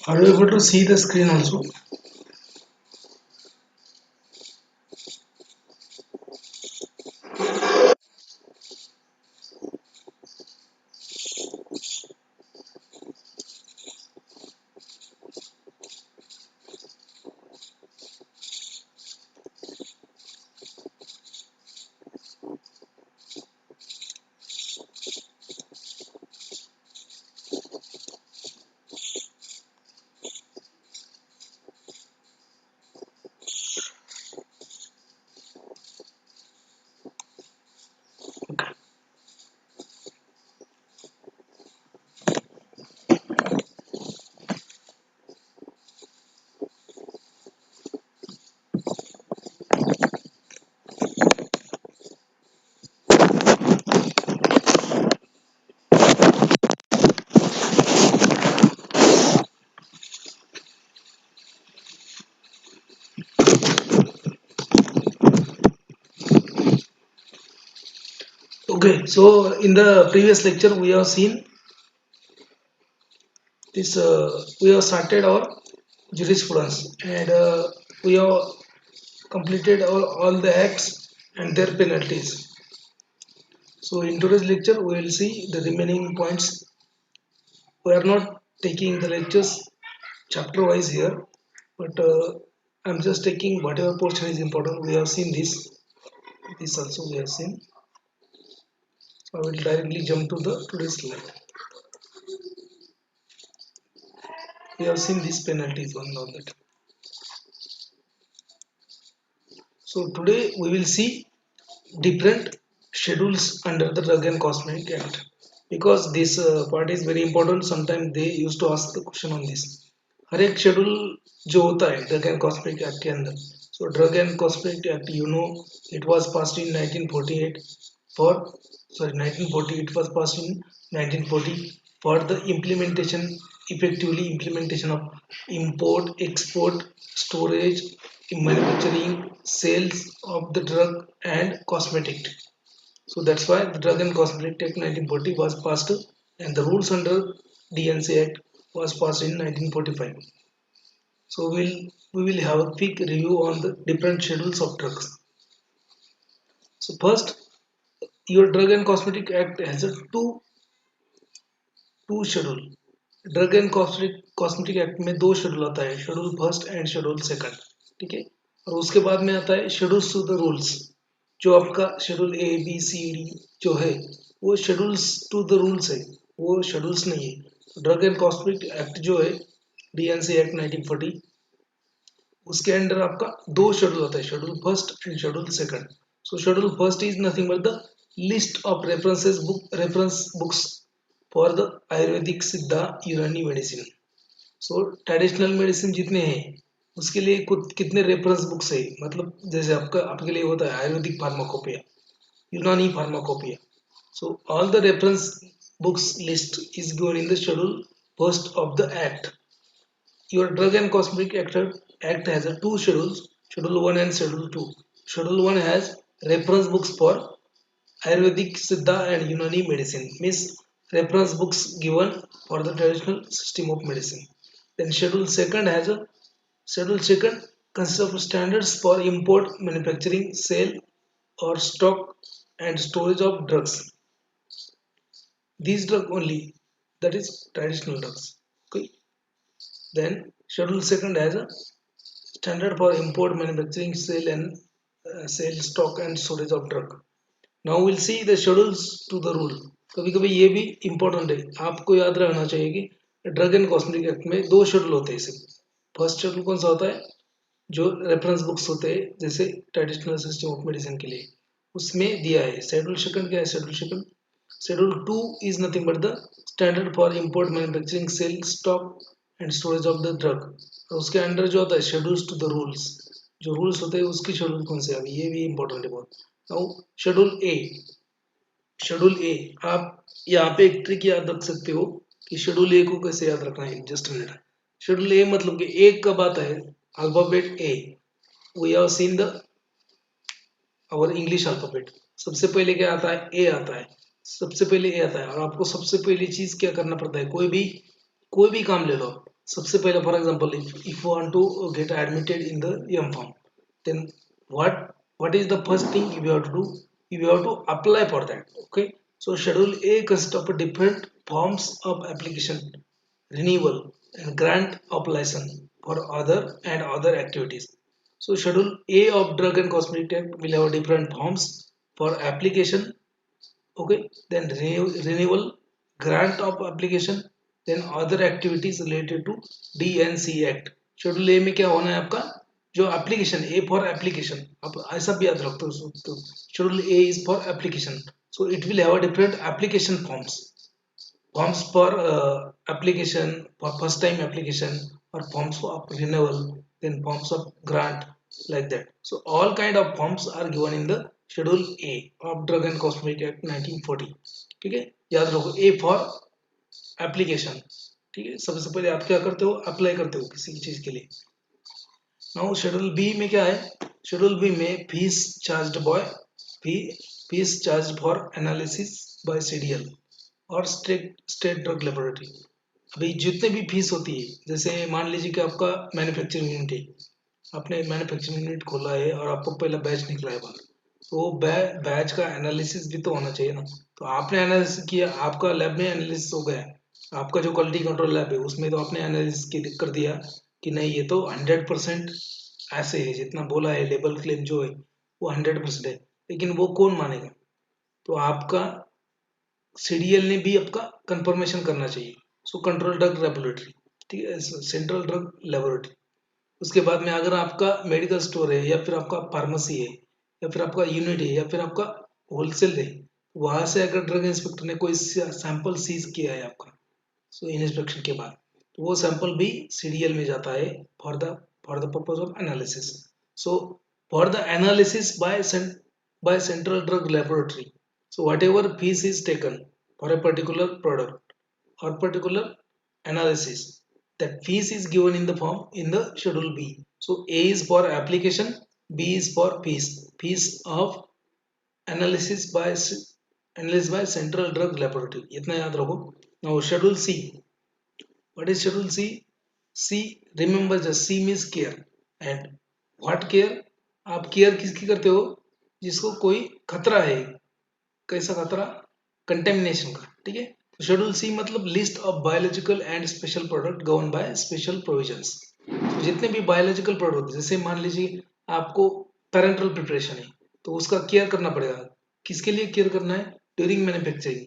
Are you able to see the screen also? Okay, so in the previous lecture we have seen this. We have started our jurisprudence and we have completed all the acts and their penalties. So in today's lecture we will see the remaining points. We are not taking the lectures chapter wise here, but I'm just taking whatever portion is important. We have seen this. This also we have seen. So I will directly jump to the today's slide. We have seen these penalties one of that. So today we will see different schedules under the Drug and Cosmetic Act, because this part is very important. Sometimes they used to ask the question on this. हर एक schedule जो होता है drug and cosmetic act के अंदर, so drug and cosmetic act you know it was passed in 1948 for sorry 1940, it was passed in 1940 for the implementation, effectively implementation of import, export, storage, manufacturing, sales of the drug and cosmetic. So that's why the Drug and Cosmetic Act 1940 was passed, and the rules under DNC Act was passed in 1945. So we will have a quick review on the different schedules of drugs. So first, your Drug and Cosmetic Act has a two schedule. Drug and cosmetic act में दो schedule आता है, schedule first and schedule second. ठीक है. और उसके बाद में आता है शेड्यूल्स टू द रूल्स. जो आपका schedule A B C D जो है वो शेड्यूल्स टू द रूल्स है, वो शेड्यूल्स नहीं है. ड्रग एंड कॉस्मेटिक एक्ट जो है डीएनसी एक्ट 1940, उसके अंडर आपका दो शेड्यूल होता है, schedule first and schedule second. So schedule first is nothing but the list of reference books for the Ayurvedic सिद्धा यूनानी मेडिसिन. सो ट्रेडिशनल मेडिसिन जितने हैं उसके लिए कुछ कितने रेफरेंस बुक्स है, मतलब जैसे आपका आपके लिए होता है आयुर्वेदिक फार्माकोपिया, यूनानी pharmacopoeia. So all the reference books list is given in the schedule first of the act. Your Drug and Cosmetic Act has a two schedules, Schedule 1 and Schedule 2. Schedule 1 has reference books for Ayurvedic, Siddha and Unani medicine, means reference books given for the traditional system of medicine. Then Schedule 2 consists of standards for import, manufacturing, sale or stock and storage of drugs. These drugs only, that is traditional drugs. Okay. Then Schedule 2 has a standard for import, manufacturing, sale, stock and storage of drug. Now we'll see the schedules to the rule. कभी कभी ये भी important है, आपको याद रखना चाहिए कि ड्रग एंड कॉस्मेटिक एक्ट में दो शेड्यूल होते हैं सिर्फ. फर्स्ट शेड्यूल कौन सा होता है, जो रेफरेंस बुक्स होते हैं जैसे ट्रेडिशनल सिस्टम ऑफ मेडिसिन के लिए, उसमें दिया है. शेड्यूल सेकंड क्या है, schedule two is nothing but the standard for import, manufacturing, sale, stock and storage of the drug. और उसके अंडर जो होता है शेड्यूल्स टू द रूल्स, जो रूल्स होते हैं उसकी शेड्यूल कौन से, अभी ये भी इंपॉर्टेंट है बहुत. नाउ शेड्यूल ए आप यहाँ पे एक ट्रिक याद रख सकते हो कि शेड्यूल ए को कैसे याद रखना है. Just minute. शेड्यूल ए मतलब कि एक कब आता है, alphabet A. We have seen the और इंग्लिश अल्फाबेट. सबसे पहले क्या आता है, ए आता है. सबसे पहले ए आता है और आपको सबसे पहली चीज क्या करना पड़ता है, कोई भी काम ले लो, सबसे पहले for example if you want to get admitted in the M farm, then what is the first thing you have to do? You have to apply for that. Okay, so schedule A consists of different forms of application, renewal and grant of license for other activities. So schedule A of drug and cosmetic act will have different forms for application. Okay, then renewal, grant of application, then other activities related to DNC Act. Schedule A में क्या होना है आपका, जो application A for application, आप ऐसा भी याद रखते हो तो schedule A is for application. So it will have a different application forms for application for first time application, or forms for renewal, then forms of grant, like that. So all kind of forms are given in the schedule A of drug and cosmetic act 1940. ठीक है, याद रखो A for application. ठीक है, सबसे पहले आप क्या करते हो, अप्लाई करते हो किसी चीज के लिए. नाउ शेड्यूल बी में क्या है, शेड्यूल बी में fees charged bye fees charged for analysis bye CDL और स्टेट ड्रग लेबोरेटरी. अभी जितने भी फीस होती है, जैसे मान लीजिए कि आपका मैन्युफैक्चरिंग यूनिट है, आपने मैन्युफैक्चरिंग यूनिट खोला है और आपको पहला बैच निकला है बाहर, तो वो बैच का एनालिसिस भी तो होना चाहिए ना. तो आपने एनालिसिस किया, आपका लैब में एनालिसिस हो गया, आपका जो क्वालिटी कंट्रोल लैब है उसमें तो आपने एनालिसिस कर दिया कि नहीं ये तो 100% ऐसे है, जितना बोला है लेबल क्लेम जो है वो 100% है, लेकिन वो कौन मानेगा. तो आपका सीडीएल ने भी आपका कंफर्मेशन करना चाहिए. सो कंट्रोल ड्रग लेबोरेटरी, ठीक है, सेंट्रल ड्रग लेबोरेटरी. उसके बाद में अगर आपका मेडिकल स्टोर है, या फिर आपका फार्मेसी है, या फिर आपका यूनिट है, या फिर आपका होलसेल है, वहां से अगर ड्रग इंस्पेक्टर ने कोई सैंपल सीज किया है आपका, सो इंस्पेक्शन के बाद, तो वो सैंपल भी सीडीएल में जाता है for the purpose of analysis. So for the analysis by central drug laboratory, so whatever fees is taken for a particular product or particular analysis, that fees is given in the form in the schedule B. So A is for application, B is for fees of analysis by central drug laboratory. इतना याद रखो. Now schedule C. What is schedule C? C, remember just C means care. And what care? आप care किसकी करते हो, जिसको कोई खतरा है. कैसा खतरा, कंटेमिनेशन का. ठीक है, तो शेड्यूल सी मतलब list of biological and special product govern by special provisions. तो जितने भी बायोलॉजिकल प्रोडक्ट, जैसे मान लीजिए आपको पैरेंटल प्रिपरेशन है, तो उसका केयर करना पड़ेगा. किसके लिए केयर करना है, during manufacturing.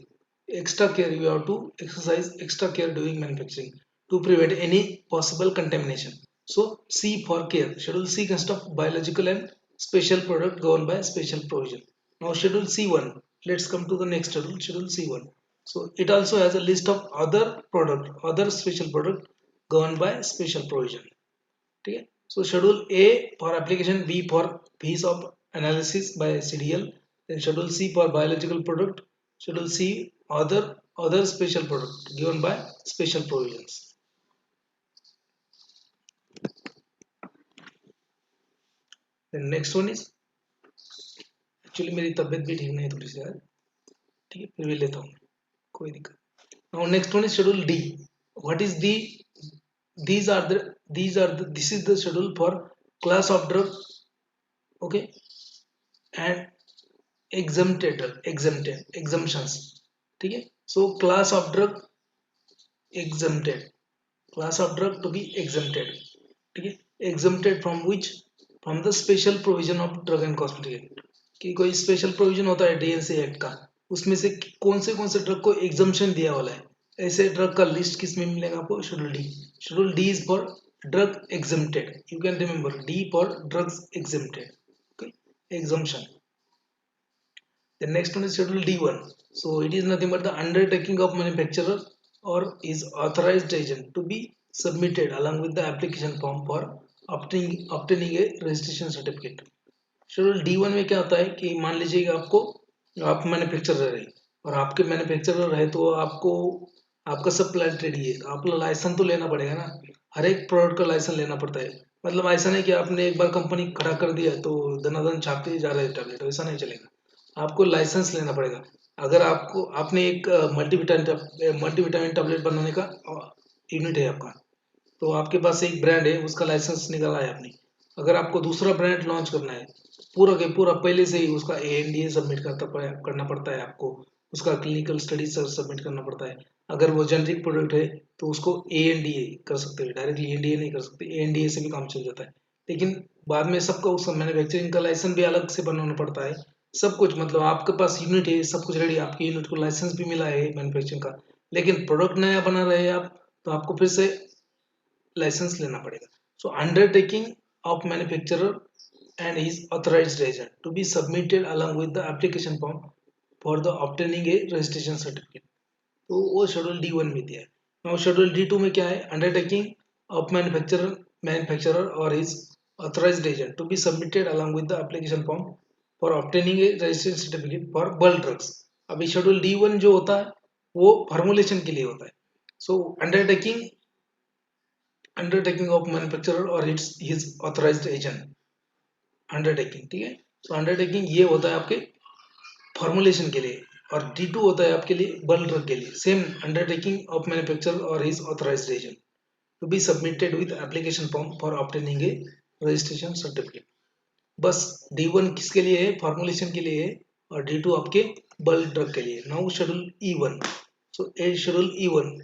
Extra care you have to exercise extra care during manufacturing to prevent any possible contamination. So C for care. Schedule C consist of biological and special product governed by special provision. Now schedule C1. Let's come to the next schedule, schedule C1. So it also has a list of other special product governed by special provision. ठीक है, so schedule A for application, B for fees of analysis by CDL, then schedule C for biological product, schedule C other special product given by special provisions. The next one is, actually मेरी तबीयत भी ठीक नहीं है थोड़ी सी यार, ठीक है, फिर भी लेता हूँ, कोई दिक्कत. Now next one is schedule D. What is the, this is the schedule for class of drug. Okay, and exemptions. ठीक है, so class of drug exempted, class of drug to be exempted. ठीक है, exempted from which, from the special provision of drug and cosmetic act. कि कोई special provision होता है DNC act का, उसमें से कौन से ड्रग को एग्जम्पशन दिया वाला है, ऐसे ड्रग का लिस्ट किस में मिलेगा आपको, schedule D. Schedule D is for drug exempted. You can remember D for drugs exempted. Okay, exemption. The next one is schedule D1. So it is nothing but the undertaking of manufacturer or his authorized agent to be submitted along with the application form for obtaining a registration certificate. Schedule D1 में क्या होता है कि मान लीजिए कि आप manufacturer है, और आपके मैन्युफैक्चरर है तो आपको आपका सब प्लांट रेडी है, आपको लाइसेंस तो लेना पड़ेगा ना. हर एक प्रोडक्ट का लाइसेंस लेना पड़ता है. मतलब ऐसा नहीं कि आपने एक बार कंपनी खड़ा कर दिया तो दनादन छापते जा रहे हैं टैबलेट, ऐसा नहीं चलेगा. आपको लाइसेंस लेना पड़ेगा. अगर आपने एक मल्टीविटामिन टैबलेट बनाने का यूनिट है आपका, तो आपके पास एक ब्रांड है, उसका लाइसेंस निकाला है आपने, अगर आपको दूसरा ब्रांड लॉन्च करना है, पूरा के पूरा पहले से ही उसका ANDA सबमिट करना पड़ता है आपको, उसका क्लिनिकल स्टडी सबमिट करना पड़ता है। अगर वो जेनरिक प्रोडक्ट है तो उसको ANDA कर सकते हैं, डायरेक्टली ANDA नहीं कर सकते, ANDA से भी काम चल जाता है। लेकिन बाद में सबका उसका मैन्युफैक्चरिंग का लाइसेंस भी अलग से बनवाना पड़ता है, सब कुछ, मतलब आपके पास यूनिट है, सब कुछ रेडी, आपकी यूनिट को लाइसेंस भी मिला है मैन्युफैक्चरिंग का, लेकिन प्रोडक्ट नया बना रहे हैं आप, तो आपको फिर से लाइसेंस लेना पड़ेगा। So undertaking of manufacturer and his authorized agent to be submitted along with the application form for the obtaining a registration certificate। तो वो शेड्यूल D1 में दिया है। नाउ शेड्यूल D2 में क्या है, अंडरटेकिंग ऑफ मैन्युफैक्चरर और his authorized agent to be submitted along with the application form for obtaining a registration certificate for bulk drugs। अभी शेड्यूल D1 जो होता है वो फॉर्मुलेशन के लिए होता है। सो अंडरटेकिंग ऑफ मैन्युफैक्चरर और हिज ऑथराइज्ड एजेंट, अंडरटेकिंग, ठीक है। तो अंडरटेकिंग ये होता है आपके फॉर्मुलेशन के लिए, और D2 होता है आपके लिए बल्क ड्रग के लिए। सेम अंडरटेकिंग ऑफ मैन्युफैक्चरर और his authorised agent to be submitted with application form for obtaining a registration certificate. बस D1 किसके लिए है, फॉर्मुलेशन के लिए है, और D2 आपके बल्क ड्रग के लिए। Now schedule E1। सो ए शेड्यूल E1,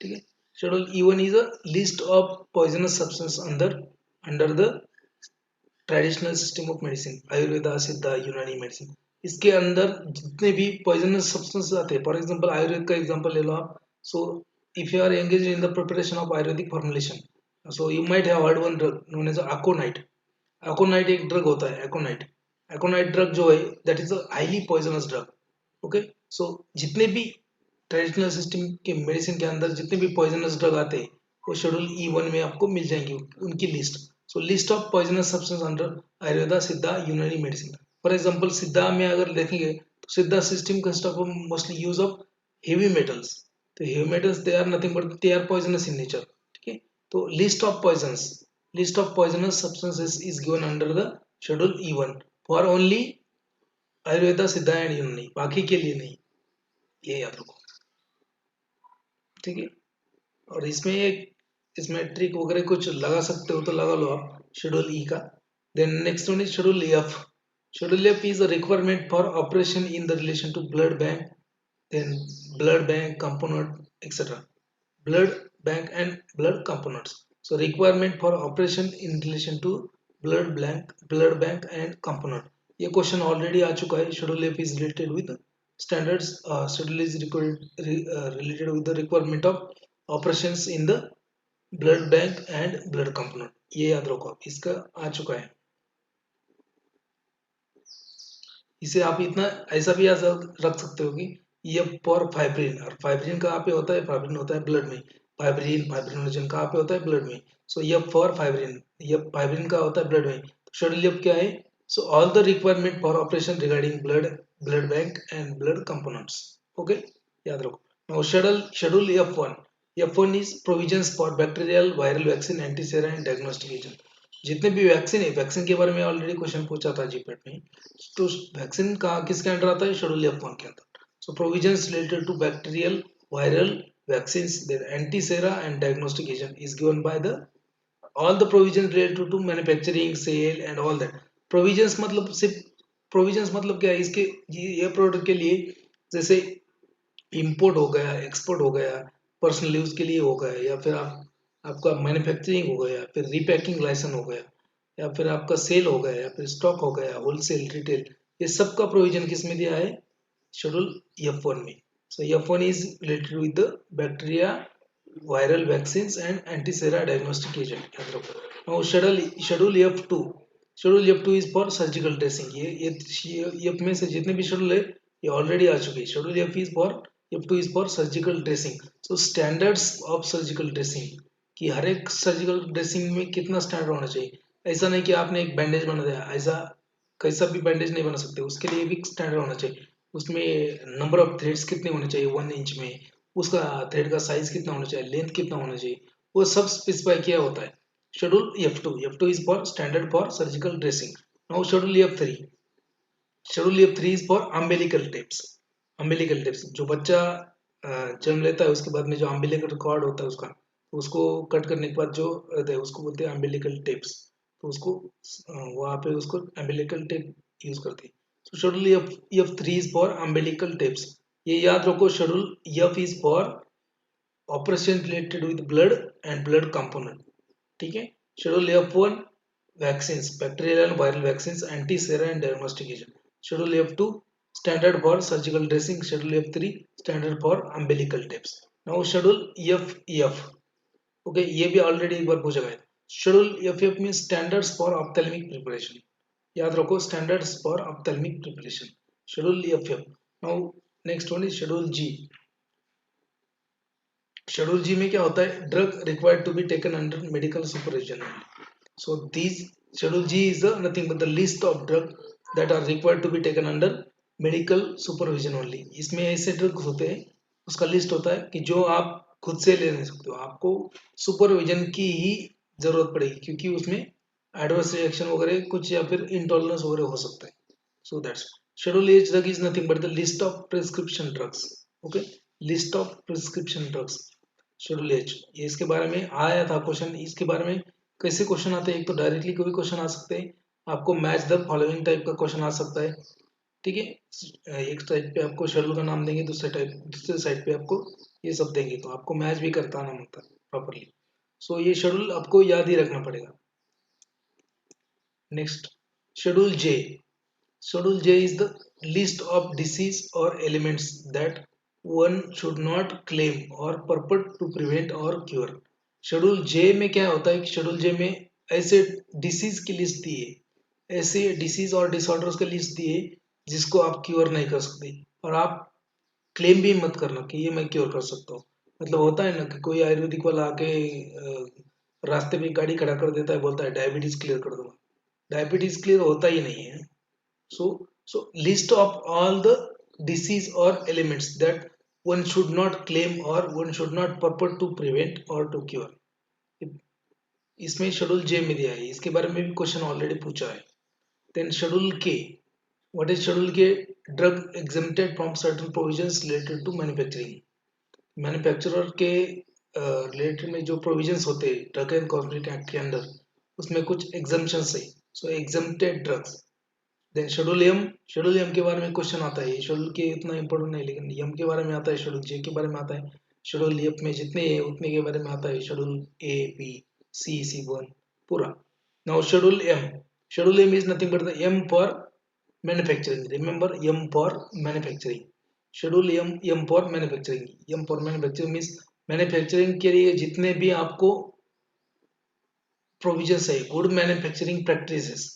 ठीक है। Schedule E1 is a list of poisonous substance under the traditional system of medicine, Ayurveda, सिद्धा, यूनानी मेडिसिन। इसके अंदर जितने भी पॉइजनस सब्सटेंस आते हैं, फॉर एग्जांपल आयुर्वेद का एग्जांपल ले लो आप। So if you are engage in the preparation of Ayurvedic formulation, so you might have heard one drug known as aconite. Aconite एक ड्रग होता है, अकोनाइट। अकोनाइट ड्रग जो है that is a highly poisonous drug. Okay, so जितने भी traditional system के medicine के अंदर जितने भी पॉइजनस ड्रग आते हैं वो शेड्यूल E1 में आपको मिल जाएंगे, उनकी list. So list of poisonous substance under Ayurveda, सिद्धा, यूनानी मेडिसिन। फॉर एग्जांपल सिद्धा में अगर देखेंगे तो Siddha system consist of mostly use of heavy metals. तो heavy metals they are nothing but they are poisonous in nature, ठीक है। तो list of poisonous substances is given under the schedule E1 for only Ayurveda, Siddha and यूनानी, बाकी के लिए नहीं, ये याद रखो, ठीक है। और इसमें ट्रिक वगैरह कुछ लगा सकते हो तो लगा लो आप शेड्यूल ई का। Then next one is schedule F. Schedule F is a requirement for operation in the relation to blood bank, then blood bank component etcetera, blood bank and blood components. So requirement for operation in relation to blood bank and component, ये question already आ चुका है। Schedule F is related with standards, schedule is related with the requirement of operations in the blood bank and blood component, ये याद रखो आप, इसका आ चुका है। इसे आप इतना ऐसा भी याद रख सकते हो कि ये फॉर फाइब्रिन, और फाइब्रिन कहाँ पे होता है, फाइब्रिन होता है ब्लड में। फाइब्रिनोजन कहाँ पे होता है, ब्लड में। सो ये फॉर फाइब्रिन, ये फाइब्रिन का होता है ब्लड में। तो शेड्यूल एफ क्या है, so all the requirement for operation regarding blood bank and blood components. Okay, याद रखो। Now schedule F1 is provisions for bacterial, viral vaccine, antisera and diagnostic agent. जितने भी वैक्सीन है, वैक्सीन के बारे में ऑलरेडी क्वेश्चन पूछा था जीपेट में, तो वैक्सीन का किसके अंडर आता है, शेड्यूल F1 के अंदर। So provisions related to bacterial, viral vaccines, then antisera and diagnostic agent is given by the all the provisions related to manufacturing, sale and all that। provisions मतलब सिर्फ provisions मतलब क्या है, इसके ये प्रोडक्ट के लिए जैसे इंपोर्ट हो गया, एक्सपोर्ट हो गया, पर्सनल यूज के लिए हो गया, या फिर आपका मैन्युफैक्चरिंग हो गया, फिर रीपैकिंग लाइसेंस हो गया, या फिर आपका सेल हो गया, या फिर स्टॉक हो गया, होलसेल, रिटेल, ये सब का प्रोविजन किस में दिया है, शेड्यूल F1 में। सो F1 is related with the bacteria, viral vaccines and antisera diagnostic agent, याद रखो। Now schedule F2, schedule F2 is for surgical dressing. ये F में से जितने भी शेड्यूल है ये ऑलरेडी आ चुके हैं। Schedule F2 is for surgical dressing. So standards of surgical dressing, कि हर एक सर्जिकल ड्रेसिंग में कितना स्टैंडर्ड होना चाहिए। ऐसा नहीं कि आपने एक बैंडेज बना दिया, ऐसा कैसा भी बैंडेज नहीं बना सकते, उसके लिए भी स्टैंडर्ड होना चाहिए। उसमें नंबर ऑफ थ्रेड्स कितने होने चाहिए 1 इंच में, उसका थ्रेड का साइज कितना होना चाहिए, लेंथ कितना होना चाहिए, वो सब स्पेसिफाई किया होता है। Schedule F2 is for standard for surgical dressing. Now schedule F3 is for umbilical tips. जो बच्चा जन्म लेता है उसके बाद में जो अम्बिलिकल कॉर्ड होता है उसका, उसको कट करने के बाद जो रहता है उसको बोलते हैं अम्बिलिकल टेप्स। तो उसको वहाँ पे उसको अम्बिलिकल टेप यूज करते हैं। तो schedule F three is for umbilical tapes. ये याद रखो, schedule F is for operation related with blood and blood component. ठीक है। Schedule F one vaccine, bacterial and viral vaccine, anti sera and diagnostication. Schedule F two standard for surgical dressing. Schedule F three standard for umbilical tapes. Now schedule F, okay, ये भी already एक बार पूछा गया। Schedule F में standards for ophthalmic preparation. याद रखो, standards for ophthalmic preparation, schedule F. Now next one is schedule G. Schedule G में क्या होता है? Drug required to be taken under medical supervision. So this schedule G is nothing but the list of drug that are required to be taken under medical supervision only. इसमें ऐसे drugs होते हैं, उसका list होता है कि जो आप खुद से ले नहीं सकते हो, आपको सुपरविजन की ही जरूरत पड़ेगी, क्योंकि उसमें एडवर्स रिएक्शन वगैरह कुछ या फिर इंटॉलरेंस वगैरह हो सकता है। So that's schedule H drug is nothing but the list of prescription drugs. Okay, list of prescription drugs, schedule H. ये इसके बारे में आया था क्वेश्चन। इसके बारे में कैसे क्वेश्चन आते हैं? एक तो डायरेक्टली कोई क्वेश्चन आ सकते हैं, आपको मैच द फॉलोइंग टाइप का क्वेश्चन आ सकता है। ठीक है, एक साइड पे आपको शेड्यूल का नाम देंगे, दूसरे साइड पे आपको ये सब देंगे, तो आपको मैच भी करता आना होता है प्रॉपरली। सो ये शेड्यूल आपको याद ही रखना पड़ेगा। Next, schedule J. Schedule J is the list of disease or elements that one should not claim or purport to prevent or cure। Schedule J में क्या होता है कि शेड्यूल J में ऐसे डिसीज की लिस्ट दी है, ऐसे डिसीज और डिसऑर्डर्स की लिस्ट दी है जिसको आप क्योर नहीं कर सकते, और आप क्लेम भी मत करना कि ये मैं क्योर कर सकता हूँ। मतलब होता है ना कि कोई आयुर्वेदिक वाला आके रास्ते में गाड़ी खड़ा कर देता है, बोलता है डायबिटीज क्लियर कर दूंगा। डायबिटीज क्लियर होता ही नहीं है। So, list of all the disease or elements that one should not claim or one should not purport to prevent or to cure। इसमें शेड्यूल जे में दिया है, इसके बारे में भी क्वेश्चन ऑलरेडी पूछा है। Then schedule K, what is schedule K? Drug exempted from certain provisions related to manufacturing. Manufacturer के रिलेटेड में जो प्रोविजंस होते हैं ड्रग एंड कॉस्मेटिक एक्ट के अंदर, उसमें कुछ एग्जम्पशंस है। So exempted drugs. Then schedule M, schedule M के बारे में क्वेश्चन आता है। शेड्यूल के इतना इंपॉर्टेंट नहीं, लेकिन एम के बारे में आता है, शेड्यूल जे के बारे में आता है, शेड्यूल एफ में जितने हैं उतने के बारे में आता है, schedule A B C one पूरा। Now schedule M, schedule M is nothing but the M for manufacturing. Remember, M for manufacturing. Schedule M, M for manufacturing. M for manufacturing means manufacturing के लिए जितने भी आपको provisions है, good manufacturing practices.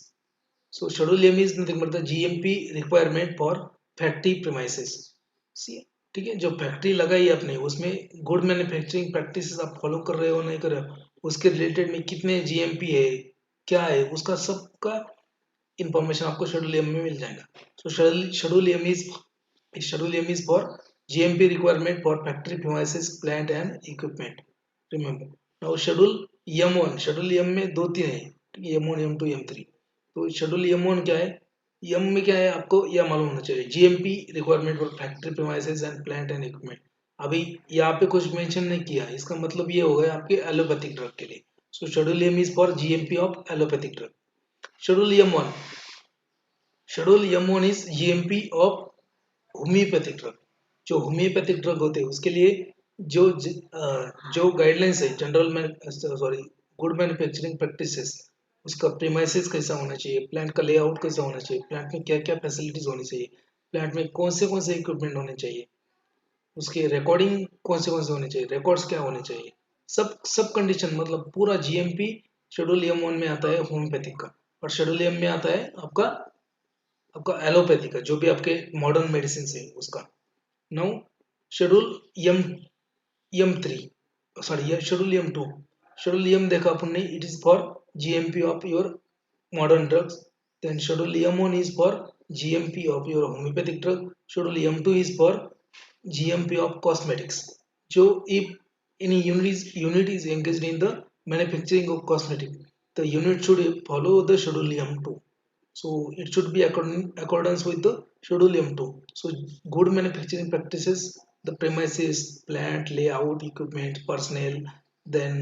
So schedule M is nothing but the GMP requirement for factory premises। ठीक है, जो factory लगाई है आपने, उसमें गुड मैन्युफैक्चरिंग प्रैक्टिसेस आप फॉलो कर रहे हो नहीं कर रहे हो, उसके रिलेटेड में कितने जीएमपी है, क्या है, उसका सबका इंफॉर्मेशन आपको शेड्यूल एम में मिल जाएगा। So schedule M is for GMP requirement for factory premises plant and equipment. Remember now schedule M one, schedule M में दो तीन है, M one M two M three. तो शेड्यूल एम वन क्या है? एम में क्या है आपको यह मालूम होना चाहिए, GMP requirement for factory premises and plant and equipment. अभी यहाँ पे कुछ मेंशन नहीं किया, इसका मतलब ये होगा आपके एलोपैथिक ड्रग के लिए। So schedule M is for GMP of allopathic drug. Schedule M one, schedule M one is GMP of homeopathic drug. जो होम्योपैथिक ड्रग होते हैं उसके लिए जो गाइडलाइंस है, जनरल में सॉरी गुड मैन्युफैक्चरिंग प्रैक्टिसेस, उसका प्रीमाइसेस कैसा होना चाहिए, प्लांट का लेआउट कैसा होना चाहिए, प्लांट में क्या क्या फैसिलिटीज होनी चाहिए, प्लांट में कौन से इक्विपमेंट होने चाहिए, उसके रिकॉर्डिंग कौन से होने चाहिए, रिकॉर्ड्स क्या होने चाहिए, सब कंडीशन, मतलब पूरा जीएमपी शेड्यूल एम वन में आता है होम्योपैथिक का, और शेड्यूल एम में आता है आपका आपका एलोपैथी का, जो भी आपके मॉडर्न मेडिसिन है उसका। Now schedule M M three, sorry schedule M two. Schedule M देखा अपन ने, it is for GMP of your modern drugs। Then schedule M1 is for GMP of your homeopathic drug। Schedule M2 is for GMP of cosmetics। So if any unit is engaged in the manufacturing of cosmetic, the unit should follow the schedule M2। So it should be accordance with the schedule M2। So good manufacturing practices, the premises, plant, layout, equipment, personnel, then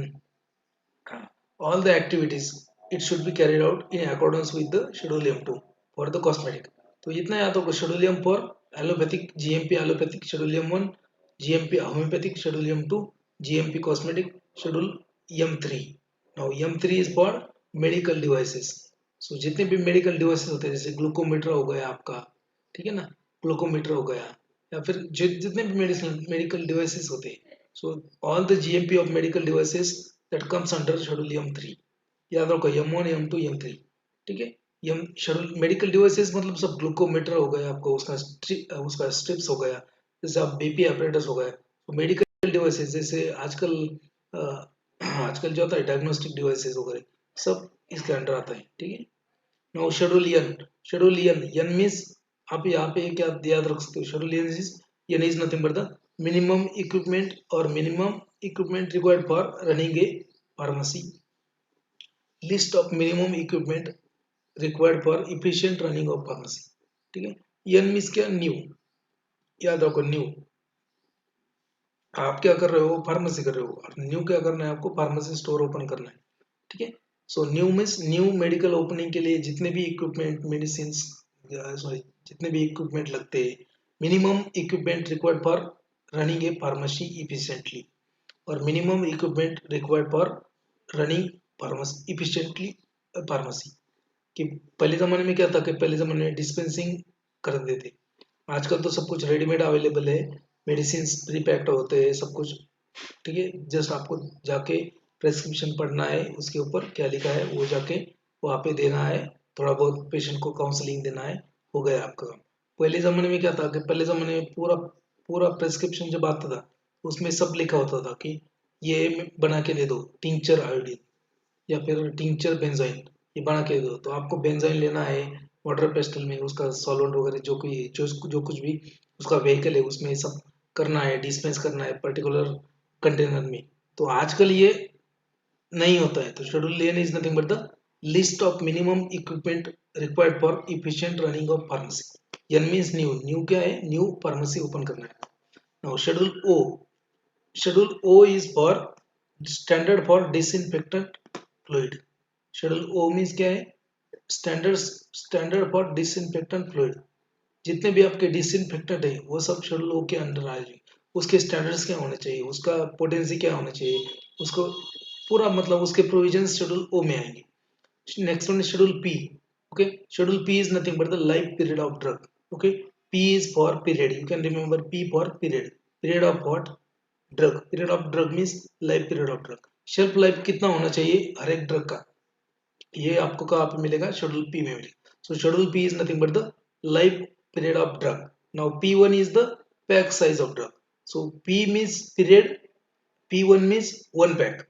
all the activities it should be carried out in accordance with the schedule M2 for the cosmetic. तो इतना याद होगा schedule M for allopathic GMP allopathic schedule M1 GMP homeopathic schedule M2 GMP cosmetic schedule M3. Now M3 is for medical devices. So जितने भी medical devices होते हैं जैसे glucometer हो गया आपका, ठीक है ना, ग्लूकोमीटर हो गया, या फिर जितने भी मेडिकल डिवाइसेस होते हैं, so all the GMP of medical devices that comes under schedule M3. याद रखो M1 M2 M3, ठीक है. एम शेड्यूल मेडिकल डिवाइसेस मतलब सब ग्लूकोमीटर हो गया आपको, उसका स्ट्रिप्स हो गया, जैसे आप बीपी ऑपरेटर्स हो गए. तो मेडिकल डिवाइसेस जैसे आजकल आजकल जो होता है डायग्नोस्टिक डिवाइसेस वगैरह सब इसके अंडर आता है, ठीक है. नाउ शेड्यूल एन मीन्स आप यहाँ पे क्या याद रख सकते हो, schedule N is nothing but the minimum equipment और minimum equipment required for running a pharmacy. List of minimum equipment required for efficient running of pharmacy, ठीक है. एन मीन्स क्या, न्यू. याद रखो न्यू. आप क्या कर रहे हो, फार्मेसी कर रहे हो, और न्यू क्या करना है आपको, फार्मेसी स्टोर ओपन करना है, ठीक है. सो new means new medical opening के लिए जितने भी इक्विपमेंट मेडिसिन, सॉरी, जितने भी इक्विपमेंट लगते हैं, minimum equipment required for running a pharmacy efficiently, और minimum equipment required for running pharmacy efficiently pharmacy. कि पहले ज़माने में क्या था कि पहले ज़माने में डिस्पेंसिंग कर देते, आजकल तो सब कुछ रेडीमेड अवेलेबल है, मेडिसिन प्री पैक्ड होते हैं सब कुछ, ठीक है. जस्ट आपको जाके प्रेस्क्रिप्शन पढ़ना है, उसके ऊपर क्या लिखा है वो जाके वहाँ पे देना है, थोड़ा बहुत पेशेंट को काउंसलिंग देना है, हो गया आपका काम. पहले ज़माने में क्या था कि पहले ज़माने में पूरा पूरा प्रेस्क्रिप्शन जब आता था उसमें सब लिखा होता था कि ये बना के दे दो टिंचर आयोडीन या फिर टिंचर बेंजाइन, ये बना के दो. तो आपको बेंजाइन लेना है, वाटर पेस्टल में उसका सॉल्वेंट वगैरह जो कुछ भी उसका व्हीकल है उसमें सब करना है, डिस्पेंस करना है पर्टिकुलर कंटेनर में. तो आजकल ये नहीं होता है. तो schedule N is nothing but the list of minimum equipment required for efficient running of pharmacy. N means new. New क्या है, न्यू फार्मेसी ओपन करना है. Now schedule O is for standard for disinfectant fluid. Schedule O means क्या है, standard for disinfectant fluid. जितने भी आपके disinfectant है वो सब शेड्यूल ओ के अंडर आ जाएंगे. उसके स्टैंडर्ड्स क्या होने चाहिए, उसका पोटेंसी क्या होना चाहिए, उसको पूरा मतलब उसके प्रोविजंस शेड्यूल ओ में आएंगे. Next one schedule P. Okay, schedule P is nothing but the life period of drug. Okay, P is for period, you can remember P for period. Period of what, drug. Period of drug means life period of drug. Shelf life कितना होना चाहिए हर एक drug का, ये आपको कहाँ पे मिलेगा, शेड्यूल पी में मिलेगा. सो schedule P is nothing but the life period of drug. Now P1 is the pack size of drug. So P means period, P1 means one pack,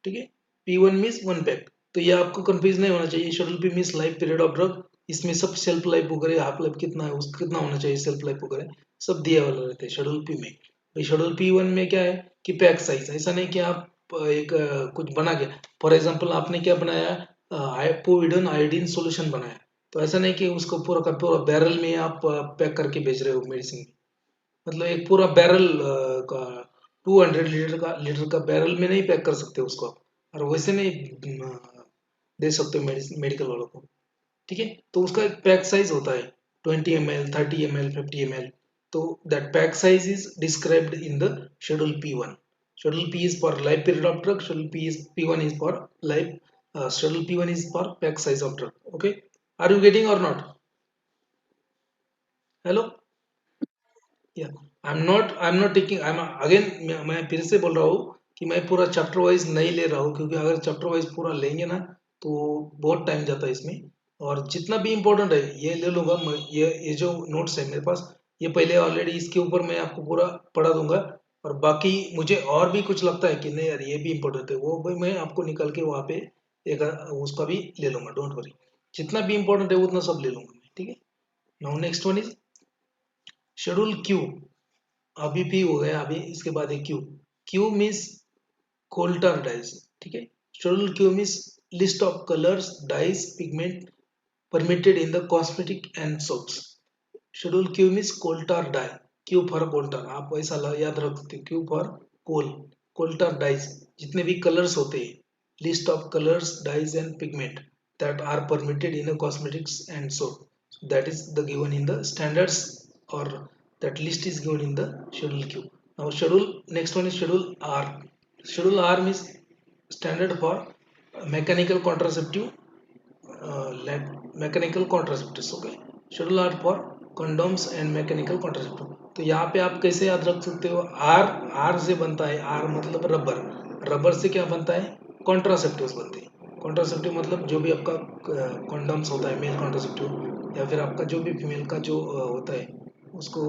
ठीक है. P1 means one pack. तो ये आपको confuse नहीं होना चाहिए. Schedule P means life period of drug, इसमें सब सेल्फ लाइफ वगैरह, हाफ लाइफ कितना है, उसका कितना होना चाहिए, सेल्फ लाइफ वगैरह सब दिया वाला रहता है शेड्यूल पी में. भाई शेड्यूल P1 में क्या है कि पैक साइज. ऐसा नहीं कि आप एक कुछ बना के, फॉर एग्जांपल आपने क्या बनाया, हाइपोविडन आयोडीन सॉल्यूशन बनाया, तो ऐसा नहीं कि उसको पूरा का पूरा बैरल में आप पैक करके बेच रहे हो मेडिसिन. मतलब एक पूरा बैरल का 200 लीटर का बैरल में नहीं पैक कर सकते उसको आप, और वैसे नहीं दे सकते हो मेडिकल वालों को, ठीक है. तो उसका एक पैक साइज होता है 20 ml 30 ml 50 ml. तो that pack size is described in the schedule P1. Schedule P is for life period of drug. Schedule P1 is for life. Schedule P1 is for pack size of drug. Okay, are you getting or not? Hello. या I'm not taking, I'm again, मैं फिर से बोल रहा हूँ कि मैं पूरा चैप्टर वाइज नहीं ले रहा हूँ, क्योंकि अगर चैप्टर वाइज पूरा लेंगे ना तो बहुत टाइम जाता है इसमें. और जितना भी इम्पोर्टेंट है ये ले लूँगा मैं, ये जो नोट्स है मेरे पास, ये पहले ऑलरेडी इसके ऊपर मैं आपको पूरा पढ़ा दूंगा. और बाकी मुझे और भी कुछ लगता है कि नहीं यार ये भी इम्पोर्टेंट है, वो भी मैं आपको निकल के वहाँ पे एक उसका भी ले लूंगा, डोंट वरी. जितना भी इम्पोर्टेंट है उतना सब ले लूंगा मैं, ठीक है. Now next one is schedule Q. अभी पी हो गया, अभी इसके बाद है Q. Q means coal tar dyes, ठीक है. Schedule Q means list of colours dyes pigment permitted in the cosmetic and soaps. Schedule Q means coal tar dye. Q for coal tar, आप ऐसा याद रख सकते हो, Q for coal, coal tar dyes, जितने भी कलर्स होते हैं, list of colours dyes and pigment that are permitted in a cosmetics, and so that is the given in the standards, or that list is given in the schedule Q. Now schedule, next one is schedule R. Schedule R means standard for mechanical contraceptive, mechanical contraceptives हो गए, schedule R for condoms and mechanical contraceptive. तो यहाँ पे आप कैसे याद रख सकते हो, आर, आर से बनता है, आर मतलब रबर, रबर से क्या बनता है, कॉन्ट्रासेप्टिव्स बनते हैं। कॉन्ट्रासेप्टिव मतलब जो भी आपका कंडोम्स होता है, मेल कॉन्ट्रासेप्टिव, या फिर आपका जो भी फीमेल का जो होता है उसको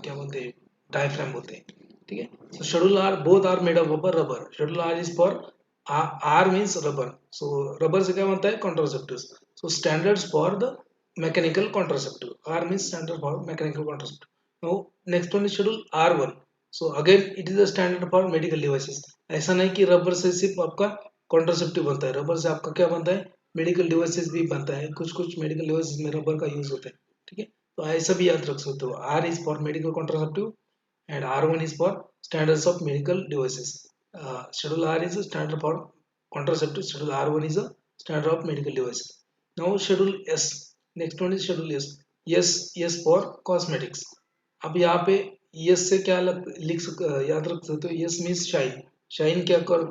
क्या बोलते हैं, डायफ्राम बोलते हैं, ठीक है। So schedule R both are made of rubber, schedule R is for R means rubber. So rubber से क्या बनता है, contraceptives. So standards for the mechanical contraceptive. R means standard for mechanical contraceptive. Now next one is schedule R1. So again it is a standard for medical devices. ऐसा नहीं कि rubber से सिर्फ आपका contraceptive बनता है, रबर से आपका क्या बनता है, मेडिकल डिवाइसेस भी बनता है, कुछ कुछ मेडिकल डिवाइसेस में रबर का यूज होता है, ठीक है। तो ऐसा भी याद रख सकते हो, R is for medical contraceptive and R1 is for standards of medical devices. Schedule R is a standard for contraceptive, schedule R1 is a standard of medical device. Now schedule S, next one is schedule S. S for cosmetics. अब यहाँ पे S से क्या याद रख सकते हो, S means shine, shine क्या कर,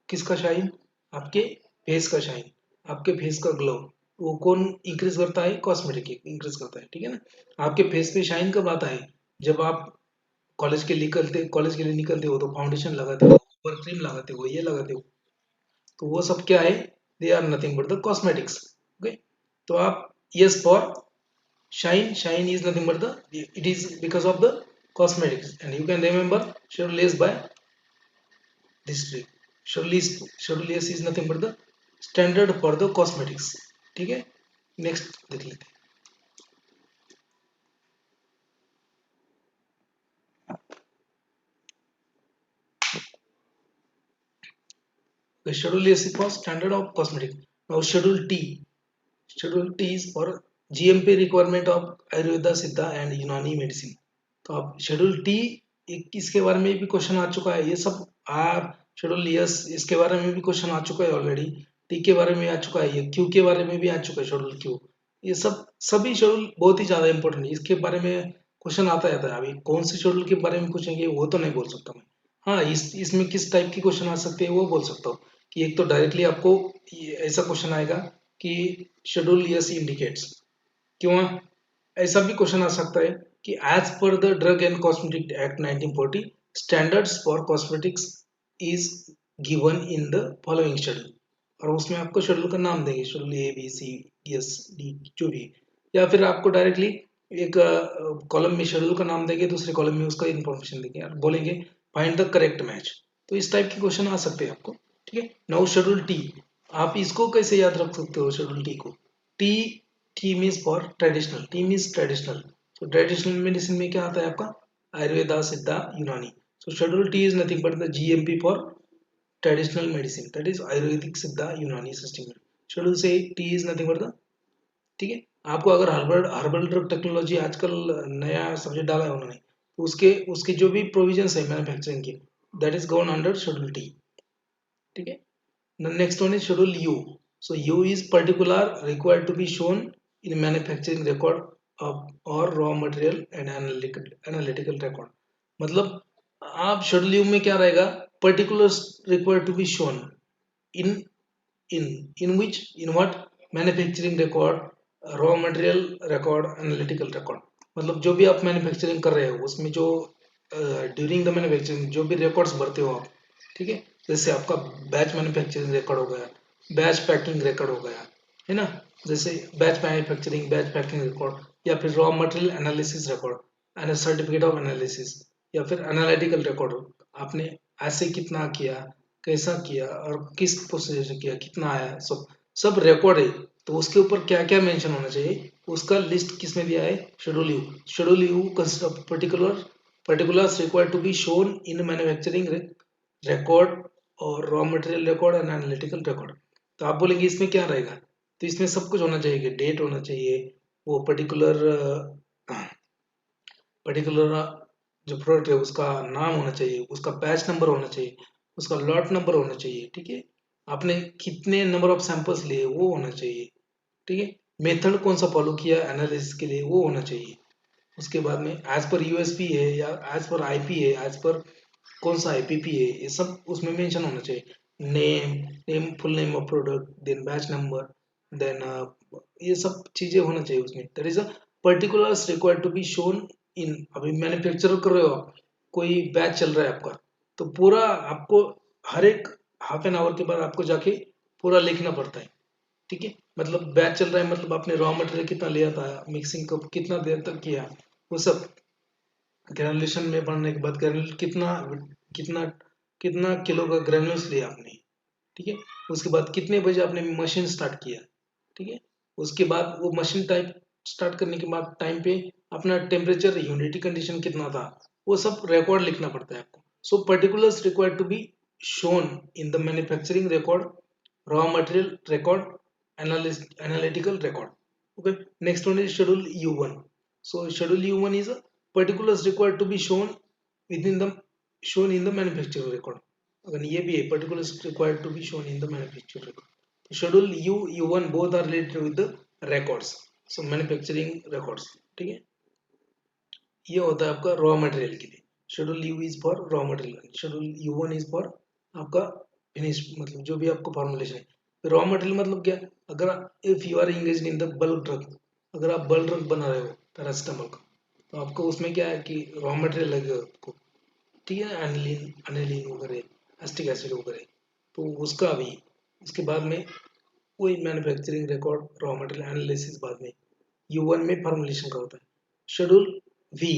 किसका शाइन, आपके फेस का शाइन, आपके फेस का ग्लो, वो कौन इंक्रीज करता है, कॉस्मेटिक इंक्रीज करता है, ठीक है ना। आपके फेस पे शाइन कब आता है, जब आप कॉलेज के लिए निकलते हो तो फाउंडेशन लगाते हो, ऊपर क्रीम लगाते हो, ये लगाते हो, तो वो सब क्या है, they are nothing but the cosmetics, okay. तो आप S for shine, shine is nothing but the, it is because of the cosmetics, and you can remember schedule S by this trick. Schedule S is nothing but the standard for the cosmetics, ठीक है। Next देख लेते हैं। Schedule S is for standard of cosmetic. Now schedule T, schedule T is for GMP requirement of Ayurveda, Siddha and यूनानी medicine. तो आप schedule T, इसके बारे में भी क्वेश्चन आ चुका है, ये सब आर, शेड्यूल यस, इसके बारे में भी क्वेश्चन आ चुका है ऑलरेडी, टी के बारे में आ चुका है, ये क्यू के बारे में भी आ चुका है, शेड्यूल क्यू। ये सब सभी शेड्यूल बहुत ही ज्यादा इंपॉर्टेंट है, इसके बारे में क्वेश्चन आता रहता है। अभी कौन से शेड्यूल के बारे में पूछेंगे वो तो नहीं बोल सकता मैं, हाँ इसमें किस टाइप की क्वेश्चन आ सकते हैं वो बोल सकता हूँ, कि एक तो डायरेक्टली आपको ऐसा क्वेश्चन आएगा कि शेड्यूल यस इंडिकेट्स, क्यों, ऐसा भी क्वेश्चन आ सकता है कि as per the drug and cosmetic act 1940 standards for cosmetics is given in the following schedule, और उसमें आपको शेड्यूल का नाम देंगे, schedule A B C S D जो भी, या फिर आपको डायरेक्टली एक कॉलम में शेड्यूल का नाम देंगे, दूसरे कॉलम में उसका इन्फॉर्मेशन देंगे और बोलेंगे फाइंड द करेक्ट मैच। तो इस टाइप के क्वेश्चन आ सकते हैं आपको, ठीक है। नाउ शेड्यूल टी, आप इसको कैसे याद रख सकते हो, शेड्यूल टी को, T, T means for traditional, T means traditional. तो ट्रेडिशनल मेडिसिन में क्या आता है आपका, आयुर्वेदा, सिद्धा, यूनानी। सो schedule T is nothing but the GMP for traditional medicine, that is Ayurvedic, सिद्धा, यूनानी सिस्टम में। शेड्यूल से T is nothing but the, ठीक है। आपको अगर हर्बल हर्बल ड्रग टेक्नोलॉजी आजकल नया सब्जेक्ट डाला है उन्होंने, तो उसके उसके जो भी प्रोविजंस है मैन्युफैक्चरिंग के, that is govern under schedule T, ठीक है। The next one is schedule U. So U is particular required to be shown in manufacturing record of or raw material and analytical record. मतलब आप schedule you में क्या रहेगा, particulars required to be shown in in which, in what, manufacturing record, raw material record, analytical record. मतलब जो भी आप manufacturing कर रहे हो उसमें जो ड्यूरिंग द मैन्युफैक्चरिंग जो भी रिकॉर्ड्स भरते हो आप, ठीक है, जैसे आपका बैच मैन्युफैक्चरिंग रिकॉर्ड हो गया, बैच पैकिंग रिकॉर्ड हो गया, है ना, जैसे batch manufacturing, batch packing record, या फिर raw material analysis record and certificate of analysis, या फिर एनालिटिकल रिकॉर्ड, आपने ऐसे कितना किया, कैसा किया और किस प्रोसीजर से किया, कितना आया, सब सब रिकॉर्ड है। तो उसके ऊपर क्या क्या मेंशन होना चाहिए, उसका लिस्ट किसमें दिया है, schedule you. Schedule you consist of particulars required to be shown in manufacturing record और raw material record and analytical record. तो आप बोलेंगे इसमें क्या रहेगा, तो इसमें सब कुछ होना चाहिए, डेट होना चाहिए, वो पर्टिकुलर जो प्रोडक्ट है उसका नाम होना चाहिए, उसका बैच नंबर होना चाहिए, उसका लॉट नंबर होना चाहिए, ठीक है। आपने कितने नंबर ऑफ सैंपल्स लिए वो होना चाहिए, ठीक है। मेथड कौन सा फॉलो किया एनालिसिस के लिए वो होना चाहिए। उसके बाद में एज पर यूएसपी है या एज पर आईपी है, एज पर कौन सा आईपीपी है, ये सब उसमें मेंशन होना चाहिए। Name full name of product, then batch number, then ये सब चीजें होना चाहिए उसमें। That is a particulars required to be shown in. अभी मैन्युफैक्चर कर रहे हो आप, कोई बैच चल रहा है आपका, तो पूरा आपको हर एक हाफ एन आवर के बाद आपको जाके पूरा लिखना पड़ता है, ठीक है। मतलब बैच चल रहा है, मतलब आपने रॉ मटेरियल कितना लिया था, मिक्सिंग को कितना देर तक किया, वो सब ग्रेनुलेशन में बढ़ने के बाद ग्रेनुल कितना कितना कितना किलो का ग्रेनुल्स लिया आपने, ठीक है। उसके बाद कितने बजे आपने मशीन स्टार्ट किया, ठीक है। उसके बाद वो मशीन टाइप स्टार्ट करने के बाद टाइम पे अपना टेम्परेचर ह्यूमिडिटी कंडीशन कितना था, वो सब रिकॉर्ड लिखना पड़ता है आपको। So particulars required to be shown in the manufacturing record, raw material record, analytical record. Okay, next one is schedule U1. So schedule U1 is a particulars required to be within the shown in the manufacturer record. अगर ये भी है particulars required to be shown in the manufacturer record. Schedule U1 both are related with the records. So manufacturing records, ठीक है। ये होता है आपका रॉ मटेरियल के लिए। Schedule you is for raw material, schedule you one is for आपका finish, मतलब जो भी आपको फॉर्मुलेशन है। रॉ मटेरियल मतलब क्या, अगर if you are engage in the bulk drug, अगर आप बल्क ड्रग बना रहे हो पैरासिटामोल का, तो आपको उसमें क्या है कि रॉ मटेरियल लगेगा आपको, ठीक है। एनिलीन एनिलीन वगैरह, एसिटिक एसिड वगैरह, तो उसका भी उसके बाद में वही manufacturing record raw material analysis बाद में U1 में फॉर्मुलेशन का होता है। शेड्यूल वी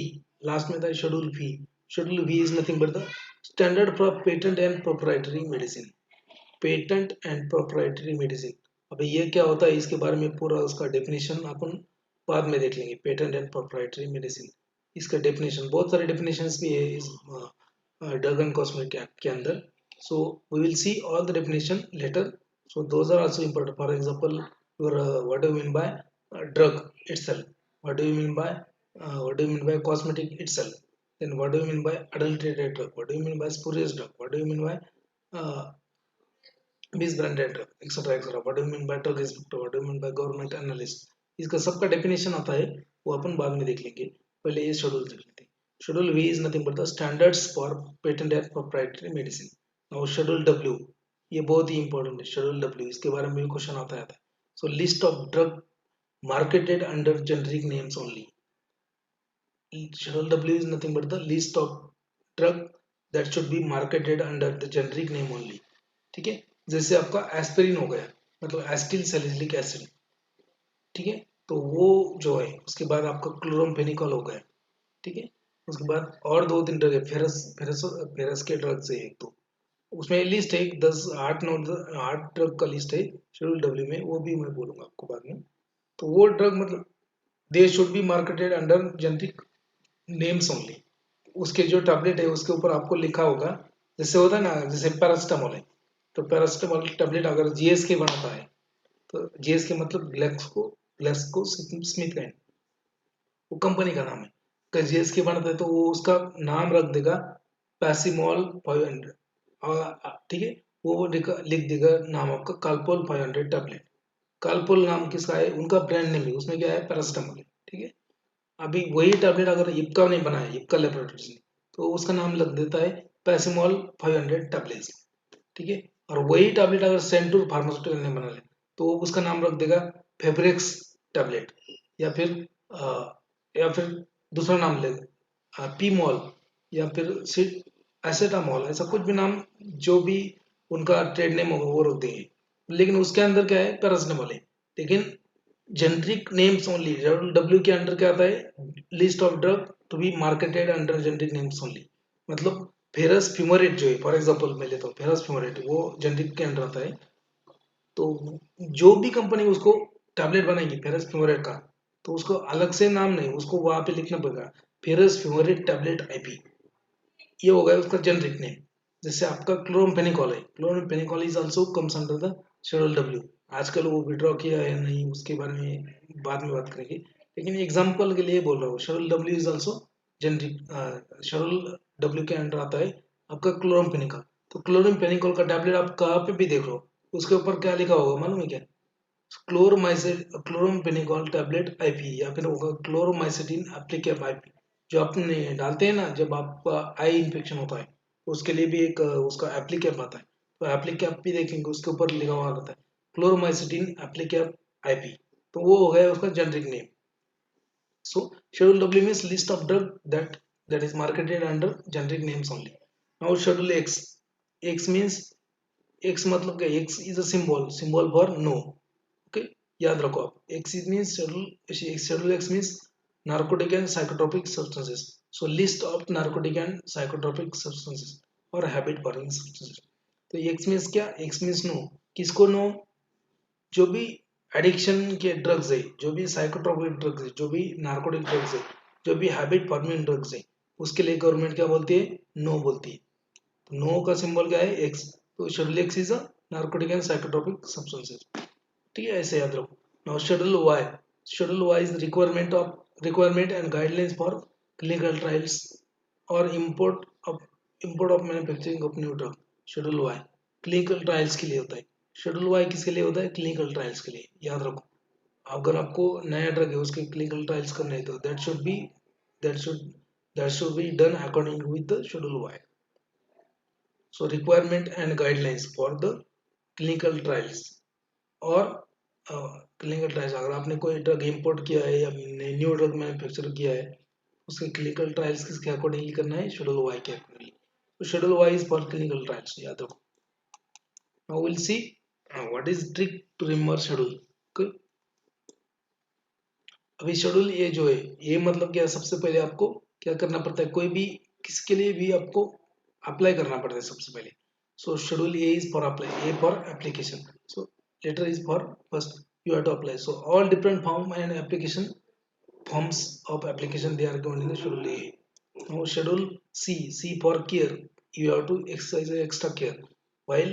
लास्ट में था schedule V. Schedule V is nothing but the standard for patent and proprietary medicine. Patent and proprietary medicine, अब ये क्या होता है इसके बारे में पूरा उसका डेफिनेशन अपन बाद में देख लेंगे। पेटेंट एंड प्रोप्राइटरी मेडिसिन, इसका डेफिनेशन बहुत सारे डेफिनेशंस भी है इस ड्रग एंड कॉस्मेटिक एक्ट के अंदर। So we will see all the definition later, so those are also important. For example, your what do you mean by drug itself, what do you mean by cosmetic itself, then what do you mean by adulterated drug, what do you mean by spurious drug, what do you mean by uh, misbranded drug, etc etc, what do you mean by drug inspector, what do you mean by government analyst, इसका सबका definition आता है, वो अपन बाद में देख लेंगे। पहले ये शेड्यूल देख लेते हैं। Schedule V is nothing but the standards for patent and proprietary medicine. Now schedule W, ये बहुत ही इंपॉर्टेंट है। शेड्यूल डब्ल्यू, इसके बारे में भी क्वेश्चन आता है। So list of drug marketed under generic names only. Schedule W is nothing but the list of drug that should be marketed under the generic name only, ठीक है। जैसे आपका एस्पिरिन हो गया, मतलब एसिटिल सैलिसिलिक एसिड, ठीक है। तो वो जो है, उसके बाद आपका क्लोरोम्फेनिकॉल हो गया, ठीक है। उसके बाद और दो तीन ड्रग है, फेरस फेरस फेरस के ड्रग्स है एक तो, उसमें लिस्ट है 8 ड्रग का लिस्ट है शेड्यूल डब्ल्यू में, वो भी मैं बोलूंगा आपको बाद में। तो वो ड्रग मतलब they should be marketed under generic names only. उसके जो टैबलेट है उसके ऊपर आपको लिखा होगा, जैसे होता है ना, जैसे पैरासिटामोल है, तो पैरासिटामोल टैबलेट अगर जीएसके बनाता है, तो जीएसके मतलब ग्लेक्सो स्मिथ लाइन, वो कंपनी का नाम है। अगर जीएसके बनाता है तो वो उसका नाम रख देगा पैसिमोल 500, और ठीक है, वो लिख देगा नाम आपका काल्पोल 500 टैबलेट। काल्पोल नाम किसका है, उनका ब्रांड नेम है, उसमें क्या है, पैरासिटामोल है, ठीक है। अभी वही टैबलेट अगर इप्का ने बनाया, इप्का लेबोरेटरीज ने, तो उसका नाम लग देता है पैसिमोल 500 टैबलेट्स, ठीक है। और वही टैबलेट अगर सेंटूर फार्मास्यूटिकल ने बना लिया, तो उसका नाम रख देगा फेब्रिक्स टैबलेट, या फिर या फिर दूसरा नाम ले पीमोल, या फिर एसेटामोल, ऐसा कुछ भी नाम जो भी उनका ट्रेड नेम होगा वो रख देंगे। लेकिन उसके अंदर क्या है, पैरासिटामोल है। लेकिन जेनरिक नेम्स ओनली, डब्ल्यू के अंडर क्या आता है, list of drug to be marketed under generic names only. मतलब फेरस फ्यूमरेट जो है, फॉर एग्जांपल मैं लेता हूँ फेरस फ्यूमरेट, वो जेनरिक के अंडर आता है। तो जो भी कंपनी उसको टैबलेट बनाएगी फेरस फ्यूमरेट का, तो उसको अलग से नाम नहीं, उसको वहां पे लिखना पड़ेगा फेरस फ्यूमरेट टैबलेट आईपी, ये हो गया उसका जेनरिक नेम। जैसे आपका क्लोरोम्फेनिकॉल है, chloramphenicol is also comes under the schedule W. आजकल वो विड्रॉ किया है या नहीं उसके बारे में बाद में बात करेंगे, लेकिन एग्जांपल के लिए बोल रहा हूँ, schedule W is also generic schedule W के अंडर आता है आपका क्लोरमफेनिकॉल। तो क्लोरमफेनिकॉल का टैबलेट आप कहाँ पे भी देख लो, उसके ऊपर क्या लिखा होगा मालूम है क्या? क्लोरमफेनिकॉल टैबलेट आईपी, या फिर होगा क्लोरोमाइसिटिन एप्लीकेप आईपी। जो आपने डालते हैं ना जब आपका आई इन्फेक्शन होता है, उसके लिए भी एक उसका एप्लीकेप आता है। तो एप्लीकेप भी देखेंगे उसके ऊपर लिखा हुआ रहता है क्लोरोमाइसिटिन एप्लीकेप आईपी। तो वो हो गया उसका generic name. So Schedule W means list of drug that is marketed under generic names only. Now Schedule X. X means X मतलब क्या? X is a symbol for no. Okay, याद रखो आप. X means schedule X means narcotic and psychotropic substances. So list of narcotic and psychotropic substances or habit forming substances. तो X means क्या? X means no. किसको no? जो भी addiction के drugs है, जो भी साइकोट्रोपिक ड्रग्स है, जो भी नार्कोटिक ड्रग्स है, जो भी हैबिट फॉर्मिंग ड्रग्स है, उसके लिए गवर्नमेंट क्या बोलती है? नो बोलती है। तो नो का सिंबल क्या है? एक्स। तो schedule X is a narcotic and psychotropic substances. ठीक है, ऐसे याद रखो। Now schedule Y. Schedule Y is requirement and guidelines for clinical trials और import of manufacturing of new drug. Schedule Y clinical trials के लिए होता है। शेड्यूल वाई किसके लिए होता है? क्लिनिकल ट्रायल्स के लिए, याद रखो। अगर आपको नया ड्रग है उसके क्लिनिकल ट्रायल्स करने हैं तो that should that should be done according with the schedule Y. So requirement and guidelines for the clinical trials और क्लिनिकल ट्रायल्स। अगर आपने कोई ड्रग इंपोर्ट किया है या न्यू ड्रग मैन्युफैक्चर किया है, उसके क्लिनिकल ट्रायल्स किसके अकॉर्डिंगली करना है? शेड्यूल वाई के अकॉर्डिंगली। तो schedule Y is for clinical trials, याद रखो। Now will see what is trick to remember schedule. अभी शेड्यूल ए जो है, ये मतलब क्या? सबसे पहले आपको क्या करना पड़ता है? कोई भी किसके लिए भी आपको अप्लाई करना पड़ता है सबसे पहले। So schedule A is for apply, A for application, so letter is for first you have to apply. So all different form and application forms of application they are given in the schedule A. Now schedule C for care. You have to exercise extra care, while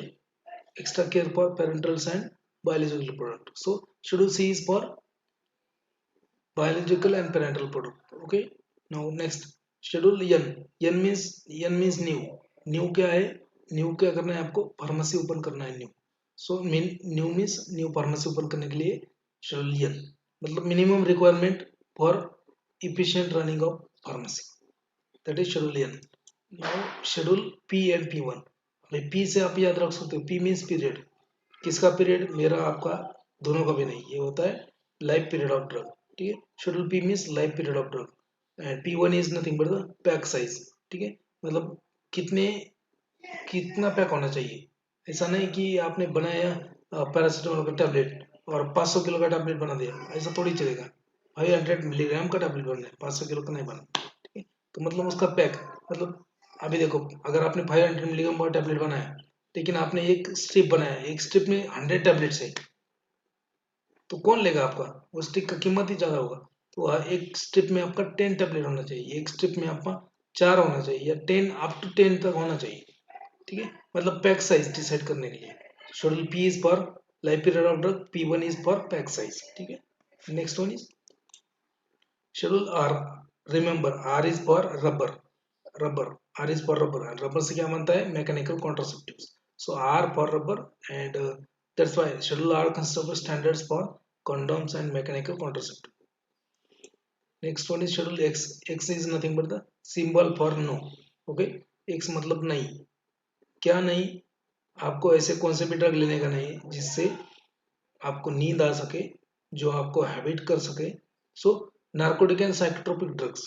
extra care for parentals and biological product. So schedule C is for biological and parental product. Okay, now next schedule n means new क्या है? new क्या करना है आपको? Pharmacy open करना है new. So new means new pharmacy open करने के लिए शेड्यूल एन मतलब minimum requirement for efficient running of pharmacy, that is schedule N. Now schedule P and P one. P से आप याद रख सकते हो, पी मीन्स पीरियड। किसका पीरियड? मेरा आपका दोनों का भी नहीं, ये होता है लाइफ पीरियड ऑफ ड्रग। ठीक है, schedule P means life period of drug and P one is nothing but the pack size. ठीक है, मतलब कितना पैक होना चाहिए। ऐसा नहीं कि आपने बनाया पैरासीटामोल का टैबलेट और 500 किलो का टैबलेट बना दिया, ऐसा थोड़ी चलेगा। 500 मिलीग्राम का टैबलेट बनना है, 500 किलो का नहीं बना। ठीक है, तो मतलब उसका पैक मतलब अभी देखो, अगर आपने 500 मिलीग्राम का टैबलेट बनाया, लेकिन आपने एक स्ट्रिप बनाया, एक स्ट्रिप में 100 टैबलेट्स है, तो कौन लेगा आपका? वो स्टिक का कीमत ही ज्यादा होगा। तो एक स्ट्रिप में आपका 10 टैबलेट होना चाहिए, एक स्ट्रिप में आपका 4 होना चाहिए, या 10 अप टू 10 तक होना चाहिए। ठीक है, मतलब पैक साइज डिसाइड करने के लिए schedule P is for life period of drug, P one is for pack size. ठीक है, next one is schedule R. Remember R is for rubber R is for rubber, and rubber से क्या बनता है? Mechanical contraceptives. So R for rubber and that's why schedule R consist of standards for condoms and mechanical contraceptive. Next one is schedule X. X is nothing but the symbol for no. Okay, X मतलब नहीं। क्या नहीं? आपको ऐसे कौन से भी drug लेने का नहीं जिससे आपको नींद आ सके, जो आपको हैबिट कर सके। So narcotic and psychotropic drugs.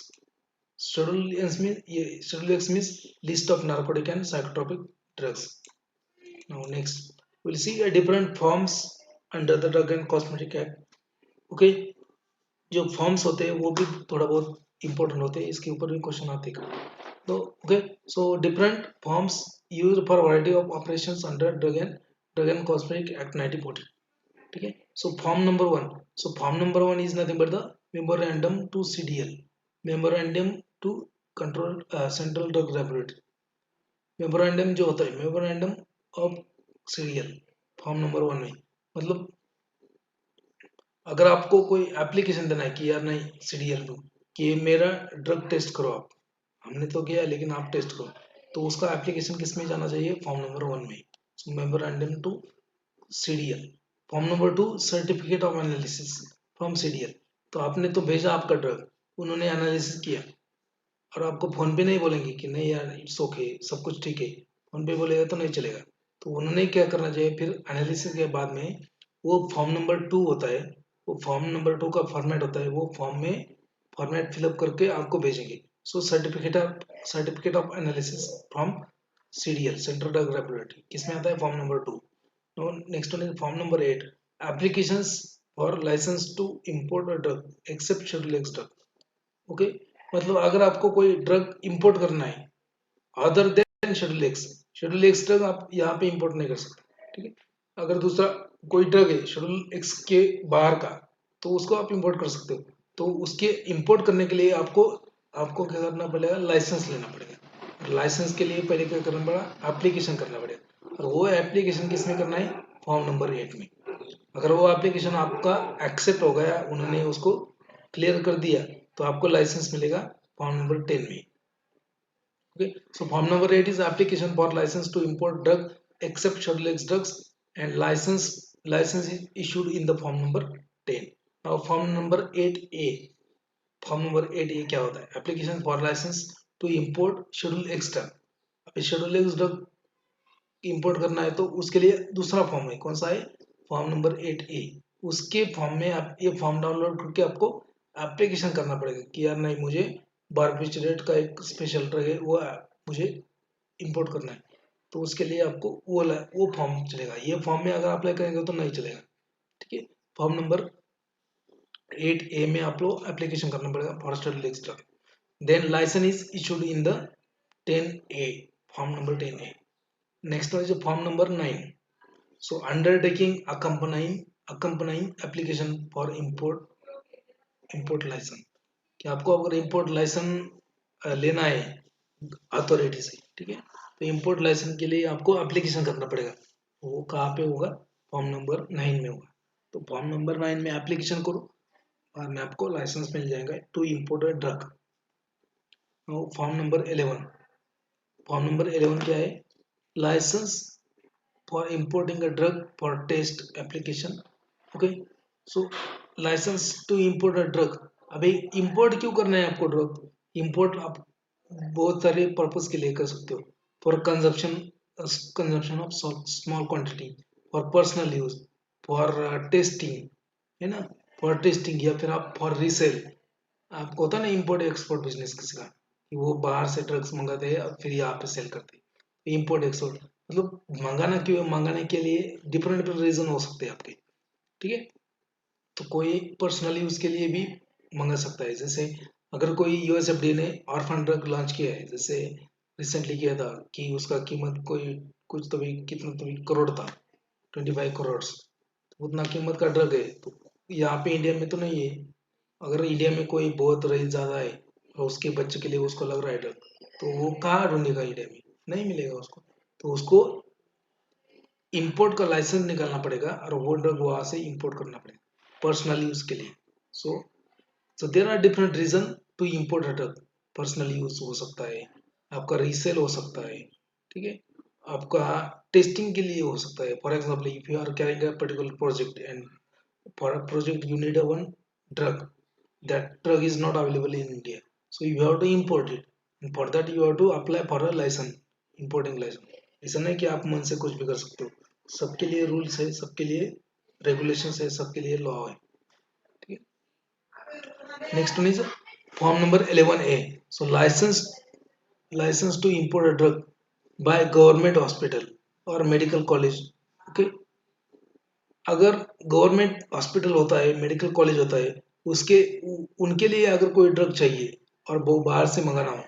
Schedule X means list of narcotic and psychotropic drugs. Now next will see different forms under the drug and cosmetic act. Okay, जो फॉर्म्स होते हैं वो भी थोड़ा बहुत इंपॉर्टेंट होते हैं, इसके ऊपर भी क्वेश्चन आते हैं। तो okay, so different forms used for variety of operations under drug and cosmetic act 1914। ठीक है, so form number one is nothing but the memorandum to CDL, memorandum to control central drug laboratory. Memorandum जो होता है, memorandum of CDL form number one में, मतलब अगर आपको कोई एप्लीकेशन देना है कि यार नहीं सीडीएल दो, कि मेरा ड्रग टेस्ट करो आप, हमने तो किया लेकिन आप टेस्ट करो, तो उसका एप्लीकेशन किस में जाना चाहिए, फॉर्म नंबर 1 में। So memorandum to CDL. Form number 2 certificate of analysis from CDL. तो आपने तो भेजा आपका ड्रग, उन्होंने एनालिसिस किया, और आपको फोन पे नहीं बोलेंगे कि नहीं यार इट्स ओके सब कुछ ठीक है, फोन पे बोलेगा तो नहीं चलेगा। तो उन्होंने क्या करना चाहिए फिर एनालिसिस के बाद में, वो फॉर्म नंबर 2 होता है, वो फॉर्म नंबर 2 का फॉर्मेट होता है, वो फॉर्म में फॉर्मेट फिलअप करके आपको भेजेंगे। So certificate of analysis from CDL, central drug regulatory, किसमें आता है, form number 2। Next one is form number 8, applications for licence to import a drug except schedule X drug. Okay, मतलब अगर आपको कोई ड्रग इंपोर्ट करना है other than schedule X drug आप यहाँ पे इंपोर्ट नहीं कर सकते, ठीक है। अगर दूसरा कोई ड्रग है शेड्यूल एक्स के बाहर का, तो उसको आप इंपोर्ट कर सकते हो। तो उसके इंपोर्ट करने के लिए आपको आपको क्या करना पड़ेगा, लाइसेंस लेना पड़ेगा। लाइसेंस के लिए पहले क्या करना पड़ेगा, एप्लीकेशन करना पड़ेगा, और वो एप्लीकेशन किस में करना है, फॉर्म नंबर 8 में। अगर वो एप्लीकेशन आपका एक्सेप्ट हो गया, उन्होंने उसको क्लियर कर दिया, तो आपको लाइसेंस मिलेगा फॉर्म नंबर 10 में। Okay, so form number 8 is application for license to import drug except Schedule X drugs, and license is issued in the form number 10. Now form number 8A, form number 8A क्या होता है, application for license to import Schedule X drug। अभी Schedule X drug import करना है तो उसके लिए दूसरा फॉर्म है, कौन सा है, फॉर्म नंबर 8A। उसके फॉर्म में आप ये फॉर्म डाउनलोड करके आपको एप्लीकेशन करना पड़ेगा कि यार नहीं मुझे बारबिचरेट का एक स्पेशल ड्रग है वो मुझे इंपोर्ट करना है। तो उसके लिए आपको वो फॉर्म चलेगा, ये फॉर्म में अगर अप्लाई करेंगे तो नहीं चलेगा, ठीक है। फॉर्म नंबर 8A में आप लोग एप्लीकेशन करना पड़ेगा for study drug. Then licence is issued in the 10A, form number 10A। Next one is form number 9। So undertaking accompanying application for import license, कि आपको अगर import license लेना है अथॉरिटी से, ठीक है, तो import license के लिए आपको एप्लीकेशन करना पड़ेगा। वो कहाँ पे होगा, फॉर्म नंबर 9 में होगा। तो फॉर्म नंबर 9 में एप्लीकेशन करो और में आपको लाइसेंस मिल जाएगा to import a drug. Form number 11, form number 11 क्या है, licence for importing a drug for test application। okay, so license to import a drug। अभी import क्यों करना है आपको ड्रग, import आप बहुत सारे पर्पस के लिए कर सकते हो, for consumption of small quantity, for personal use, for testing, है ना, फॉर टेस्टिंग, या फिर आप फॉर रीसेल। आपको होता है ना इम्पोर्ट एक्सपोर्ट बिजनेस किसी का, कि वो बाहर से ड्रग्स मंगाते हैं और फिर यहाँ पे सेल करते हैं, इम्पोर्ट एक्सपोर्ट। मतलब मंगाना क्यों, मंगाने के लिए डिफरेंट डिफरेंट रीजन हो सकते हैं आपके, ठीक है। तो कोई पर्सनल यूज के लिए भी मंगा सकता है, जैसे अगर कोई यूएसएफडी ने ऑर्फन ड्रग लॉन्च किया है, जैसे रिसेंटली किया था, कि उसका कीमत कोई कुछ तो भी कितना तो भी करोड़ था, 25 करोड़, उतना कीमत का ड्रग है, तो यहाँ पे इंडिया में तो नहीं है। अगर इंडिया में कोई बहुत रईस ज़्यादा है और उसके बच्चे के लिए उसको लग रहा है ड्रग, तो वो कहाँ ढूंढेगा, इंडिया में नहीं मिलेगा उसको। तो उसको इंपोर्ट का लाइसेंस निकालना पड़ेगा और वो ड्रग वहाँ से इंपोर्ट करना पड़ेगा पर्सनल यूज के लिए। So there are different reason to import a drug. Personal use हो सकता है, आपका रीसेल हो सकता है, ठीक है, आपका टेस्टिंग के लिए हो सकता है। For example if you are carrying a particular project and for a project you need a one drug, that drug is not available in India, so you have to import it, and for that you have to apply for a license, importing license। ऐसा नहीं कि आप मन से कुछ भी कर सकते हो, सबके लिए रूल्स है, सबके लिए रेगुलेशंस है, सबके लिए लॉ है, ठीक है। Next one is form number 11A। So licence to import a drug by government hospital or medical college। Okay, अगर गवर्नमेंट हॉस्पिटल होता है, मेडिकल कॉलेज होता है, उसके उनके लिए अगर कोई ड्रग चाहिए और वो बाहर से मंगाना हो,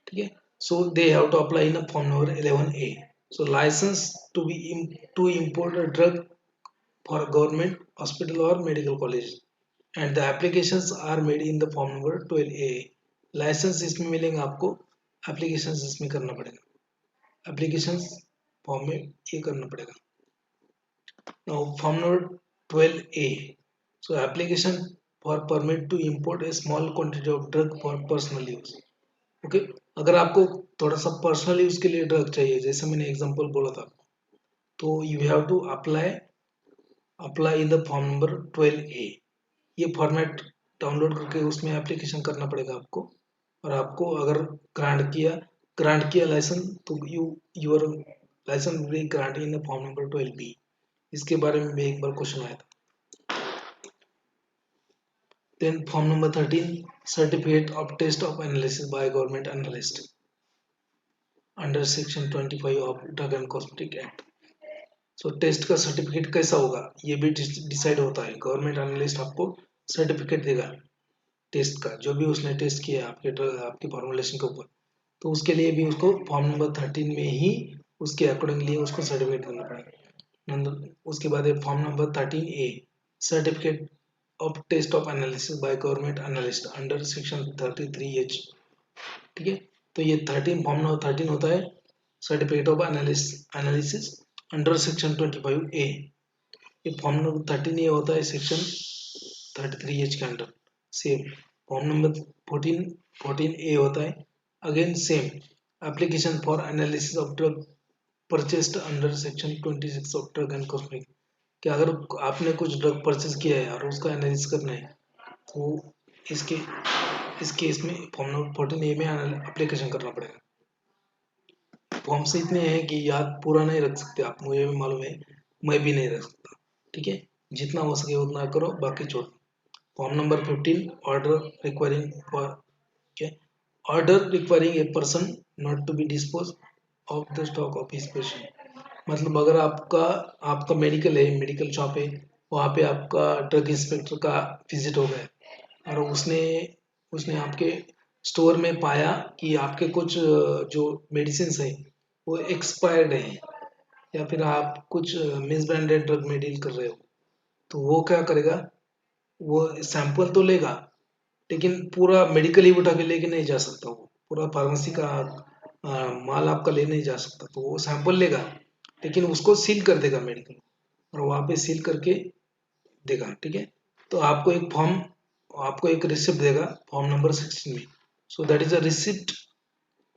ठीक है, so they have to apply in form number 11A। So licence to import a drug for government hospital और medical college, and the applications are made in the form number 12A। Licence इसमें मिलेंगे आपको, applications इसमें करना पड़ेगा, applications form में ये करना पड़ेगा। Now, form number 12A. So, application for permit to import a small quantity of drug for personal use. Okay, अगर आपको थोड़ा सा पर्सनल यूज के लिए ड्रग चाहिए, जैसे मैंने एग्जांपल बोला था, तो you have to apply in the form number 12A। ये फॉर्मेट डाउनलोड करके उसमें एप्लीकेशन करना पड़ेगा आपको। और आपको अगर ग्रांट किया लाइसेंस, तो your licence will be granted in the form number 12B। इसके बारे में भी एक बार क्वेश्चन आया था। Then form number 13, certificate of test of analysis by government analyst under section 25 of drug and cosmetic act. So test का certificate कैसा होगा, ये भी डिसाइड होता है। गवर्नमेंट एनालिस्ट आपको सर्टिफिकेट देगा टेस्ट का, जो भी उसने टेस्ट किया आपके फॉर्मुलेशन के ऊपर, तो उसके लिए भी उसको फॉर्म नंबर 13 में ही उसके अकॉर्डिंगली उसको सर्टिफिकेट देना पड़ेगा। उसके बाद है form number 13A, certificate of test of analysis by government analyst under section 33H। ठीक है, तो ये 13 फॉर्म नंबर 13 होता है certificate of analysis under section 25A। ये फॉर्म नंबर 13A होता है सेक्शन 33H के under. Same form number 14A होता है, again same, application for analysis of drug purchased under section 26 of drug and cosmetic. कि अगर आपने कुछ ड्रग परचेज किया है और उसका एनालिसिस करना है, तो इसके इस केस में फॉर्म नंबर 14A में एप्लीकेशन करना पड़ेगा। फॉर्म से इतने हैं कि याद पूरा नहीं रख सकते आप, मुझे भी मालूम है, मैं भी नहीं रख सकता। ठीक है, जितना हो सके उतना करो, बाकी छोड़। Form number 15, order requiring for order requiring a person not to be dispose of the stock of his patient. मतलब अगर आपका मेडिकल है, मेडिकल शॉप है, वहाँ पे आपका ड्रग इंस्पेक्टर का विजिट हो गया और उसने उसने आपके स्टोर में पाया कि आपके कुछ जो मेडिसिन है वो एक्सपायर्ड है, या फिर आप कुछ मिस ब्रांडेड ड्रग में डील कर रहे हो, तो वो क्या करेगा, वो सैंपल तो लेगा, लेकिन पूरा मेडिकल ही उठा के लेके नहीं जा सकता। वो पूरा फार्मेसी का माल आपका ले नहीं जा सकता, तो वो सैंपल लेगा, लेकिन उसको सील कर देगा मेडिकल, और वहाँ पे सील करके देगा। ठीक है, तो आपको एक रिसिप्ट देगा फॉर्म नंबर 16 में। So that is a receipt.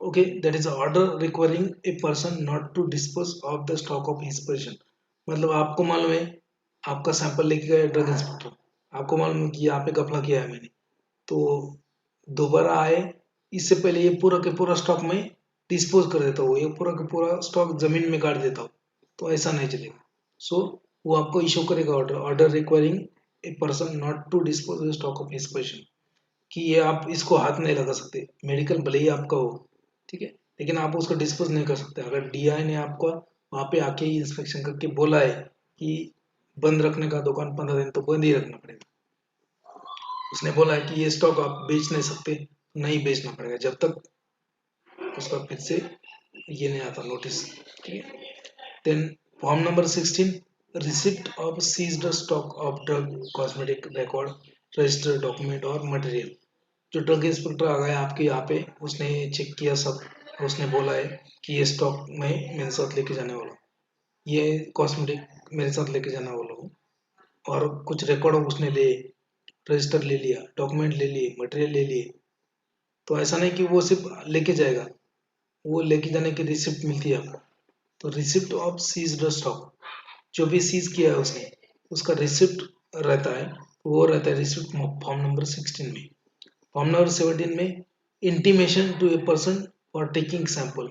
Okay, that is order requiring a person not to dispose of the stock of his patient. मतलब आपको मालूम है, आपका सैंपल लेके गया ड्रग इंस्पेक्टर, आपको मालूम है कि यहाँ पे घपला किया है मैंने, तो दोबारा आए, इससे पहले ये पूरा के पूरा स्टॉक में डिस्पोज कर देता हूँ, ये पूरा का पूरा स्टॉक जमीन में गाड़ देता हूँ, तो ऐसा नहीं चलेगा। सो वो आपको इशू करेगा order requiring a person not to dispose the stock of his patient, कि ये आप इसको हाथ नहीं लगा सकते, मेडिकल भले ही आपका हो, ठीक है, लेकिन आप उसको डिस्पोज नहीं कर सकते। अगर डीआई ने आपको वहाँ पे आके इंस्पेक्शन करके बोला है कि बंद रखने का दुकान 15 दिन, तो बंद ही रखना पड़ेगा। उसने बोला है कि ये स्टॉक आप बेच नहीं सकते, नहीं बेचना पड़ेगा जब तक उसका फिर से ये नहीं आता नोटिस। ठीक है, then form number 16, receipt of seized stock of drug cosmetic record registered document और मटेरियल। जो ड्रग इंस्पेक्टर आ गया आपके यहाँ पे, उसने चेक किया सब, उसने बोला है कि ये स्टॉक मैं मेरे साथ लेके जाने वाला हूँ, ये कॉस्मेटिक मेरे साथ लेके जाने वाला हूँ, और कुछ रिकॉर्ड उसने ले, रजिस्टर ले लिया, डॉक्यूमेंट ले लिए, मटेरियल ले लिए। तो ऐसा नहीं कि वो सिर्फ लेके जाएगा, वो लेके जाने की रिसिप्ट मिलती है आपको। तो रिसिप्ट ऑफ सीज्ड स्टॉक, जो भी सीज किया है उसने, उसका रिसिप्ट रहता है, वो रहता है रिसिप्ट फॉर्म नंबर 16 में। फॉर्म नंबर 17 में intimation to a person for taking sample.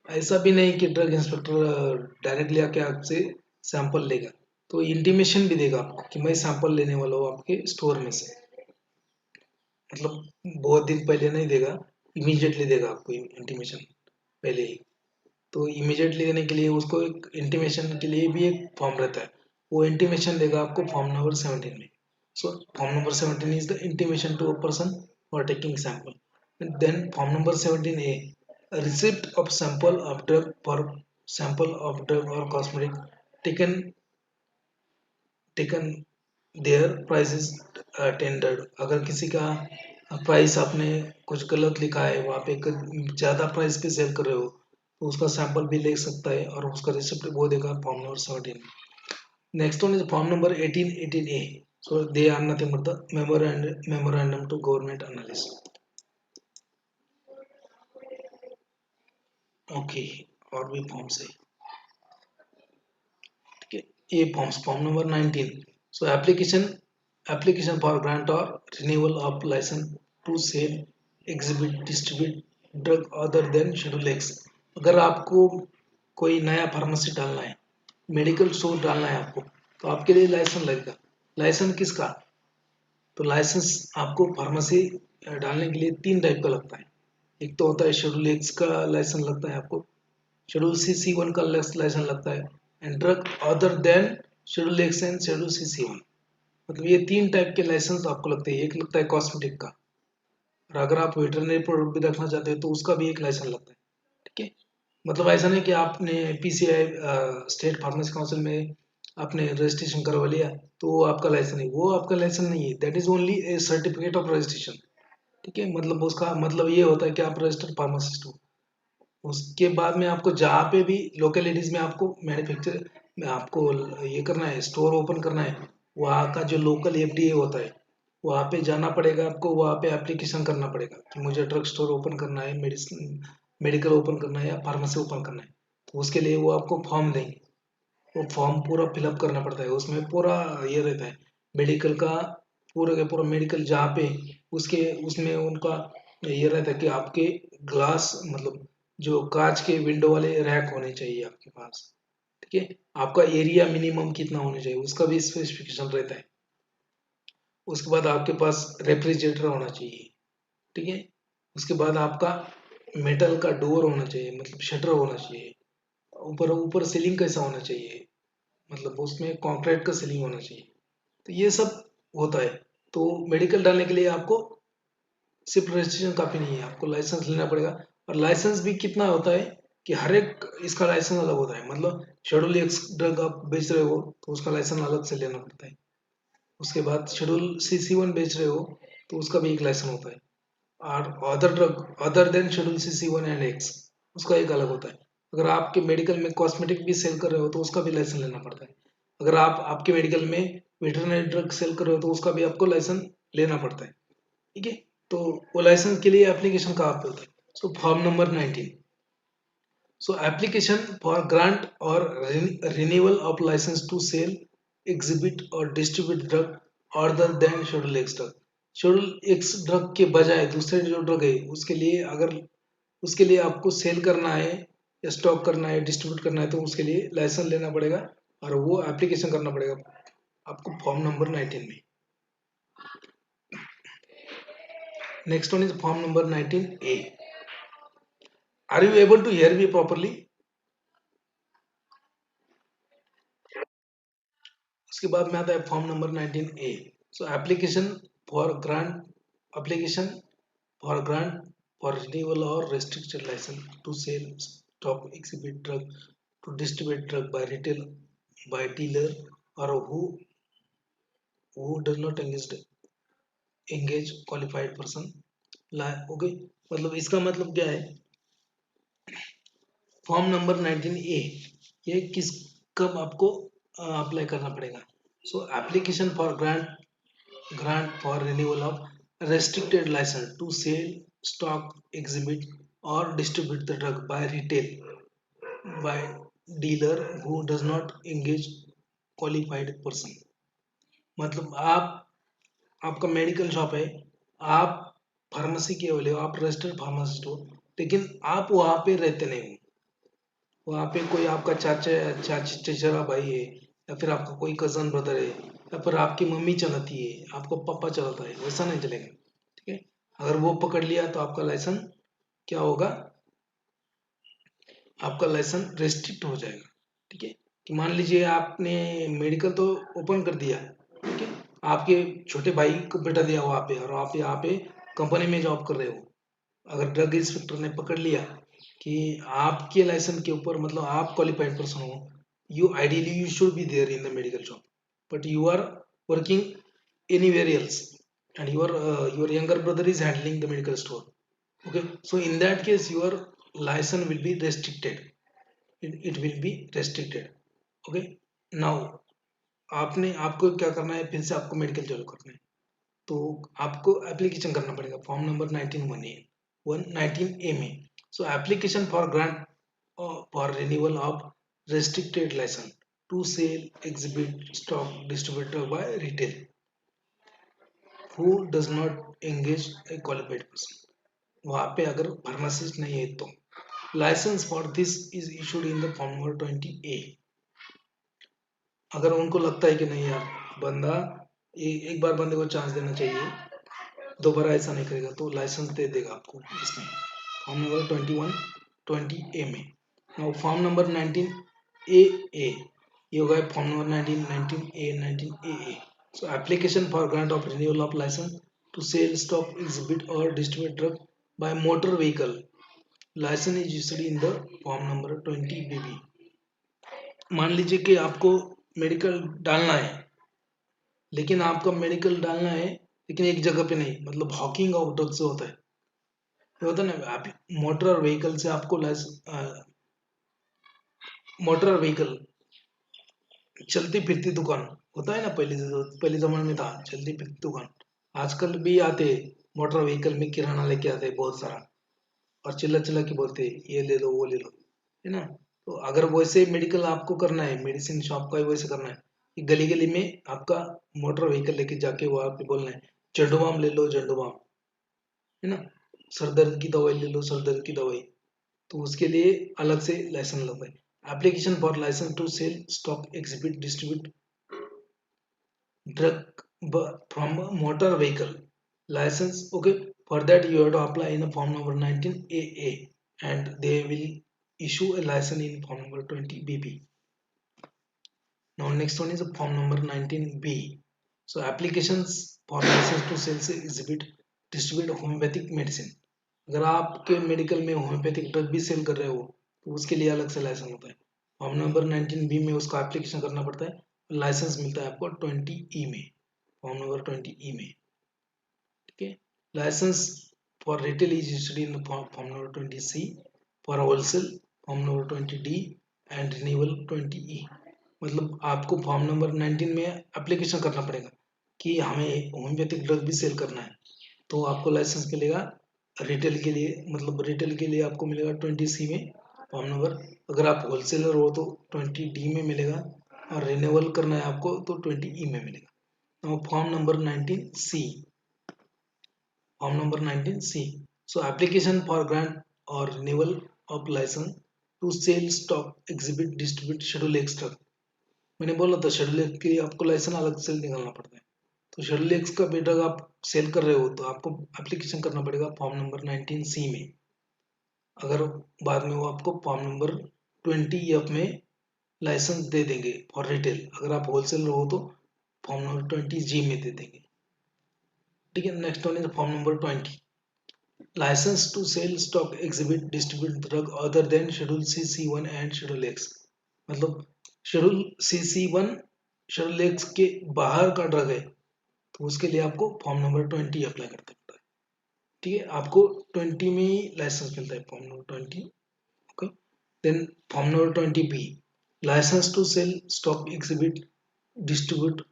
ऐसा भी नहीं कि ड्रग इंस्पेक्टर डायरेक्टली आके आपसे सैंपल लेगा, तो इंटीमेशन भी देगा आपको कि मैं सैंपल लेने वाला हूँ आपके स्टोर में से। मतलब बहुत दिन पहले नहीं देगा, इमीडिएटली देगा आपको इंटीमेशन पहले ही। तो इमीडिएटली देने के लिए उसको एक इंटीमेशन के लिए भी एक फॉर्म रहता है, वो इंटीमेशन देगा आपको फॉर्म नंबर 17 में। So form number 17 is the intimation to a person for taking sample. Then form number 17A, receipt of sample of drug for sample of drug और cosmetic taken taken their price is tendered. अगर किसी का price आपने कुछ गलत लिखा है, वहाँ पे ज़्यादा प्राइस पे सेल कर रहे हो, तो उसका सैंपल भी ले सकता है और उसका रिसिप्ट वो देगा form number 17। Next one is form number 18, 18A, So they are nothing but the memorandum to government analyst. Okay, और भी फॉर्म्स है. ठीक है, ये form number 19. So application for grant और renewal of licence to sell exhibit distribute drug other than schedule X. अगर आपको कोई नया फार्मेसी डालना है, मेडिकल स्टोर डालना है आपको, तो आपके लिए लाइसेंस लगेगा. लाइसेंस किसका? तो लाइसेंस आपको फार्मेसी डालने के लिए 3 टाइप का लगता है. एक तो होता है शेड्यूल एक्स का लाइसेंस लगता है आपको, शेड्यूल सी1 का लाइसेंस लगता है, and drug other than schedule X and schedule C one. मतलब ये 3 टाइप के लाइसेंस आपको लगते हैं. एक लगता है कॉस्मेटिक का, और अगर आप वेटरनरी प्रोडक्ट भी रखना चाहते हो तो उसका भी एक लाइसेंस लगता है. ठीक है, मतलब ऐसा नहीं कि आपने पीसीआई स्टेट फार्मेसी काउंसिल में आपने रजिस्ट्रेशन करवा लिया तो वो आपका लाइसेंस नहीं, वो आपका लाइसेंस नहीं है. That is only A certificate of registration. ठीक है, मतलब उसका मतलब ये होता है कि आप रजिस्टर्ड फार्मासिस्ट हो. उसके बाद में आपको जहाँ पे भी लोकेलिटीज में आपको मैन्युफैक्चर में आपको ये करना है, स्टोर ओपन करना है, वहाँ का जो लोकल एफडीए होता है वहाँ पे जाना पड़ेगा आपको. वहाँ पे एप्लीकेशन करना पड़ेगा कि मुझे ड्रग स्टोर ओपन करना है, मेडिसिन मेडिकल ओपन करना है या फार्मेसी ओपन करना है. तो उसके लिए वो आपको फॉर्म देंगे. वो फॉर्म पूरा फिलअप करना पड़ता है. उसमें पूरा ये रहता है मेडिकल का, पूरा का पूरा मेडिकल जहाँ पे उसके उसमें उनका ये रहता है कि आपके ग्लास मतलब जो कांच के विंडो वाले रैक होने चाहिए आपके पास. ठीक है, आपका एरिया मिनिमम कितना होना चाहिए उसका भी स्पेसिफिकेशन रहता है. उसके बाद आपके पास रेफ्रिजरेटर होना चाहिए. ठीक है, उसके बाद आपका मेटल का डोर होना चाहिए, मतलब शटर होना चाहिए. ऊपर ऊपर सीलिंग कैसा होना चाहिए, मतलब उसमें कंक्रीट का सीलिंग होना चाहिए. तो ये सब होता है. तो मेडिकल डालने के लिए आपको सिर्फ रजिस्ट्रेशन काफी नहीं है, आपको लाइसेंस लेना पड़ेगा. और लाइसेंस भी कितना होता है कि हर एक इसका लाइसेंस अलग होता है. मतलब शेड्यूल एक्स ड्रग आप बेच रहे हो तो उसका लाइसेंस अलग से लेना पड़ता है. उसके बाद शेड्यूल सी1 बेच रहे हो तो उसका भी एक लाइसेंस होता है. और other drug other than schedule C one and x उसका एक अलग होता है. अगर आपके मेडिकल में कॉस्मेटिक भी सेल कर रहे हो तो उसका भी लाइसेंस लेना पड़ता है. अगर आप आपके मेडिकल में वेटरनरी ड्रग सेल कर रहे हो तो उसका भी आपको लाइसेंस लेना पड़ता है. ठीक है, तो वो लाइसेंस के लिए एप्लीकेशन कहाँ पे होता है? So form number 19. So application for grant or renewal of license to sell, exhibit or distribute drug other than Schedule X drug. Schedule X drug के बजाय दूसरे जो ड्रग है उसके लिए अगर उसके लिए आपको सेल करना है या स्टॉक करना है, डिस्ट्रीब्यूट करना है तो उसके लिए लाइसेंस लेना पड़ेगा और वो एप्लीकेशन करना पड़ेगा आपको फॉर्म नंबर 19 में. Next one is form number 19A. Are you able to hear me properly? उसके बाद में आता है form number 19A. So application for grant for renewal और restricted licence to sell stock exhibit drug to distribute drug by retail by dealer और who does not engage qualified person. Okay, मतलब इसका मतलब क्या है? फॉर्म नंबर 19A ये किस कब आपको अप्लाई करना पड़ेगा? सो application for grant for renewal of restricted license to sell, stock, exhibit or distribute the drug by retail by dealer who does not engage qualified person. मतलब आप आपका मेडिकल शॉप है, आप फार्मेसी के वाले हो, आप रजिस्टर्ड फार्मासिस्ट हो, लेकिन आप वहाँ पे रहते नहीं हो. वहाँ पे कोई आपका चाची चचेरा भाई है या फिर आपका कोई कजन ब्रदर है या फिर आपकी मम्मी चलाती है, आपका पापा चलाता है, वैसा नहीं चलेगा. ठीक है, अगर वो पकड़ लिया तो आपका लाइसेंस क्या होगा? आपका लाइसेंस रेस्ट्रिक्ट हो जाएगा. ठीक है, कि मान लीजिए आपने मेडिकल तो ओपन कर दिया. ठीक है, आपके छोटे भाई को बैठा दिया वहाँ पे और आप यहाँ पे कंपनी में जॉब कर रहे हो. अगर ड्रग इंस्पेक्टर ने पकड़ लिया कि आपके लाइसेंस के ऊपर मतलब आप क्वालिफाइड पर्सन हो, you ideally you should be there in the medical shop, but you are working anywhere else and your younger brother is handling the medical store. Okay, so in that case your license will be restricted. It will be restricted. Okay, now आपको क्या करना है, फिर से आपको medical चालू करना है, तो आपको एप्लीकेशन करना पड़ेगा फॉर्म नंबर 19 में। सो application for grant for renewal of restricted license to sell, exhibit, stock, distributor by retail who does not engage a qualified person। वहाँ पे अगर फार्मासिस्ट नहीं है तो licence for this is issued in the form number 20A। अगर उनको लगता है कि नहीं यार बंदा एक बार बंदे को चांस देना चाहिए, दोबारा ऐसा नहीं करेगा, तो लाइसेंस दे देगा आपको इसमें फॉर्म नंबर 20A में। नाउ फॉर्म नंबर 19AA, ये होगा form number 19A। So application for grant of renewal of licence to sell, stock, exhibit और distribute drug by motor vehicle. Licence is issued in the form number 20BB। मान लीजिए कि आपको medical डालना है, लेकिन आपका मेडिकल डालना है लेकिन एक जगह पे नहीं, मतलब हॉकिंग ऑफ ड्रग्स होता है, ये होता है ना, आप मोटर व्हीकल से आपको मोटर व्हीकल चलती फिरती दुकान होता है ना, पहले जमाने में था चलती फिरती दुकान, आजकल भी आते मोटर व्हीकल में किराना लेके आते हैं बहुत सारा, और चिल्ला चिल्ला के बोलते हैं ये ले लो वो ले लो, है ना। तो अगर वैसे मेडिकल आपको करना है, मेडिसिन शॉप का ही वैसे करना है, कि गली गली में आपका मोटर व्हीकल लेके जाके वहां पे बोलना है झंडू बाम ले लो झंडू बाम, है ना, सर दर्द की दवाई ले लो सर दर्द की दवाई, तो उसके लिए अलग से लाइसेंस लगता है। Application for licence to sell, stock, exhibit, distribute drug from a motor vehicle license, okay, for that you have to apply in a form number 19AA and they will issue a license in form number 20BB. Now next one is a form number 19B. So applications for license to sell, exhibit, distribute homeopathic medicine। अगर आपके medical में homeopathic drug भी cell कर रहे हो तो उसके लिए अलग से लाइसेंस होता है, फॉर्म नंबर 19B में उसका एप्लीकेशन करना पड़ता है, लाइसेंस मिलता है आपको 20E में, फॉर्म नंबर 20E में, ठीक है। Licence for retail is issued in form number 20C, for wholesale form number 20D and renewal 20E। मतलब आपको फॉर्म नंबर 19 में एप्लीकेशन करना पड़ेगा कि हमें होम्योपैथिक ड्रग भी सेल करना है, तो आपको लाइसेंस मिलेगा रिटेल के लिए, मतलब रिटेल के लिए आपको मिलेगा 20C में फॉर्म नंबर, अगर आप होलसेलर हो तो 20D में मिलेगा, और रिन्यूअल करना है आपको तो 20E में मिलेगा। Now form number 19C, form number 19C, so application for grant or renewal of license to sell, stock, exhibit, distribute schedule X drug। मैंने बोला था शेड्यूल एक्स के लिए आपको लाइसेंस अलग से निकालना पड़ता है, तो शेड्यूल एक्स का भी ड्रग आप सेल कर रहे हो तो आपको एप्लीकेशन करना पड़ेगा फॉर्म नंबर 19C में। अगर बाद में वो आपको फॉर्म नंबर 20F में लाइसेंस दे देंगे फॉर रिटेल, अगर आप होलसेलर हो तो फॉर्म नंबर 20G में दे देंगे, ठीक है। Next one is form number 20, licence to sell, stock, exhibit, distribute drug other than schedule C1 and schedule X. मतलब शेड्यूल C1 शेड्यूल एक्स के बाहर का ड्रग है तो उसके लिए आपको फॉर्म नंबर 20 अप्लाई करना पड़ता है, ठीक है। आपको 20 में ही लाइसेंस मिलता है form number 20, okay. Then form number 20B, licence to sell, stock, exhibit, distribute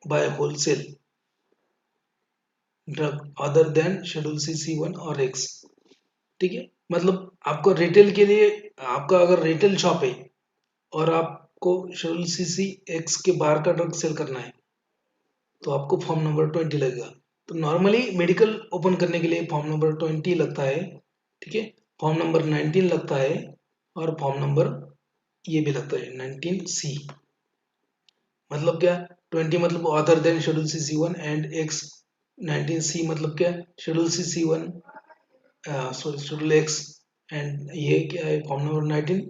by wholesale drug other than schedule C1 और एक्स, ठीक है। मतलब आपको रिटेल के लिए, आपका अगर रिटेल शॉप है और आपको शेड्यूल CC X के बाहर का ड्रग सेल करना है तो आपको फॉर्म नंबर 20 लगेगा। तो नॉर्मली मेडिकल ओपन करने के लिए फॉर्म नंबर 20 लगता है, ठीक है, फॉर्म नंबर 19 लगता है, और फॉर्म नंबर ये भी लगता है 19C। मतलब क्या, 20 मतलब other than schedule CC1 and x, 19C मतलब क्या, schedule CC1 sorry schedule X, and ये क्या है form number 19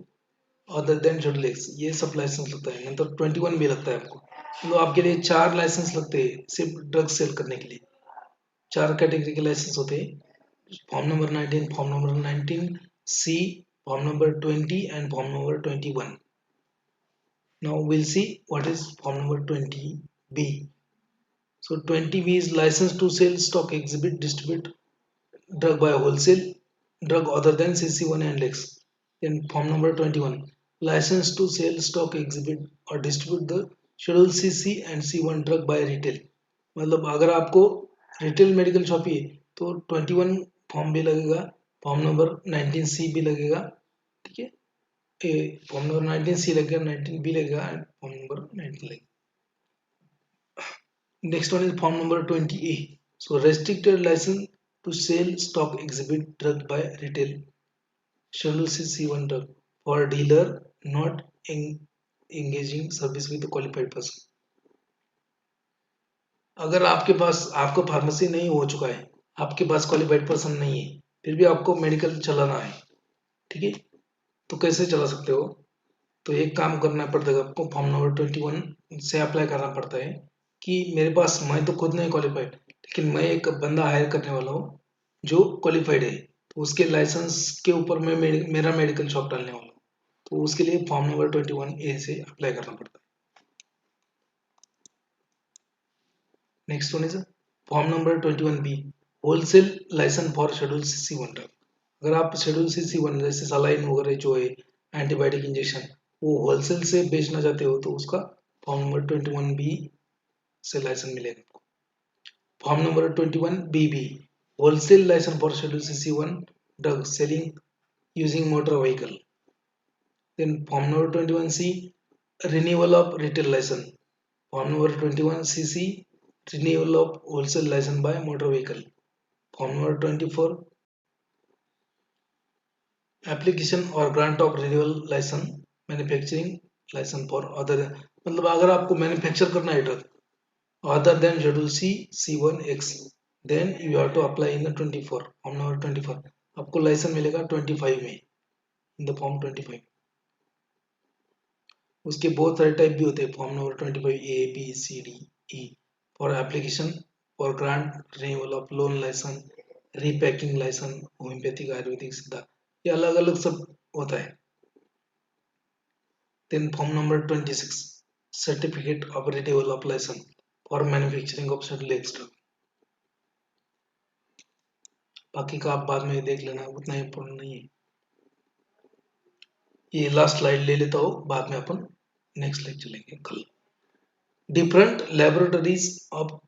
other than schedule x, ये सब लाइसेंस लगता है, मतलब 21 भी लगता है आपको। तो आपके लिए 4 लाइसेंस लगते हैं सिर्फ ड्रग सेल करने के लिए, 4 कैटेगरी के लाइसेंस होते हैं, form number 19, form number 19C, form number 20 and form number 21। Now we'll see what is form number 20B. So 20B is license to sell, stock, exhibit, distribute drug by wholesale drug other than CC1 and X. Then form number 21, license to sell, stock, exhibit or distribute the schedule C and C1 drug by retail, मतलब अगर आपको retail medical shop ही है तो 21 form भी लगेगा, form number 19C भी लगेगा, ठीक है। फॉर्म नंबर 19C लगेगा, 19B लगेगा एंड फॉर्म नंबर 19 लगेगा। Next one is form number 20A. So restricted license to sell stock exhibit drug by retail. Schedule C1 drug for dealer not engaging service with a qualified person. अगर आपके पास आपको pharmacy नहीं हो चुका है, आपके पास qualified person नहीं है, फिर भी आपको मेडिकल चलाना है, ठीक है, तो कैसे चला सकते हो? तो एक काम करना पड़ता है आपको, फॉर्म नंबर 21 से अप्लाई करना पड़ता है कि मेरे पास, मैं तो खुद नहीं क्वालिफाइड, लेकिन मैं एक बंदा हायर करने वाला हूँ जो क्वालिफाइड है, तो उसके लाइसेंस के ऊपर मैं मेरा मेडिकल शॉप डालने वाला हूँ, तो उसके लिए फॉर्म नंबर 21A से अप्लाई करना पड़ता है। Next one is form number 21B, wholesale licence for schedule C1 drug. अगर आप शेड्यूल C1 जैसे सलाइन वगैरह जो है, एंटीबायोटिक इंजेक्शन, वो होलसेल से बेचना चाहते हो तो उसका फॉर्म नंबर 21B से लाइसेंस मिलेगा आपको। Form number 21BB, wholesale licence for schedule C1 drug selling using motor vehicle. Then form number 21C, renewal of retail licence. Form number 21CC, renewal of wholesale licence by motor vehicle. Form number 24, application और grant of renewal licence manufacturing licence for other, मतलब अगर आपको manufacture करना है drug other than schedule C1X, then you have to apply in the 24 form number 24, आपको licence मिलेगा 25 में, इन the form 25। उसके बहुत सारे टाइप भी होते हैं, form number 25A B C D E, for application for grant renewal of loan licence, repacking licence, homeopathic ayurvedic Siddha, ये अलग अलग सब होता है। Then form number 26, certificate of renewal of licence for manufacturing of schedule X drug. बाकी का आप बाद में देख लेना, उतना इम्पोर्टेंट नहीं है। ये लास्ट स्लाइड ले लेता हूँ, बाद में अपन नेक्स्ट लेक्चर लेंगे कल। Different laboratories of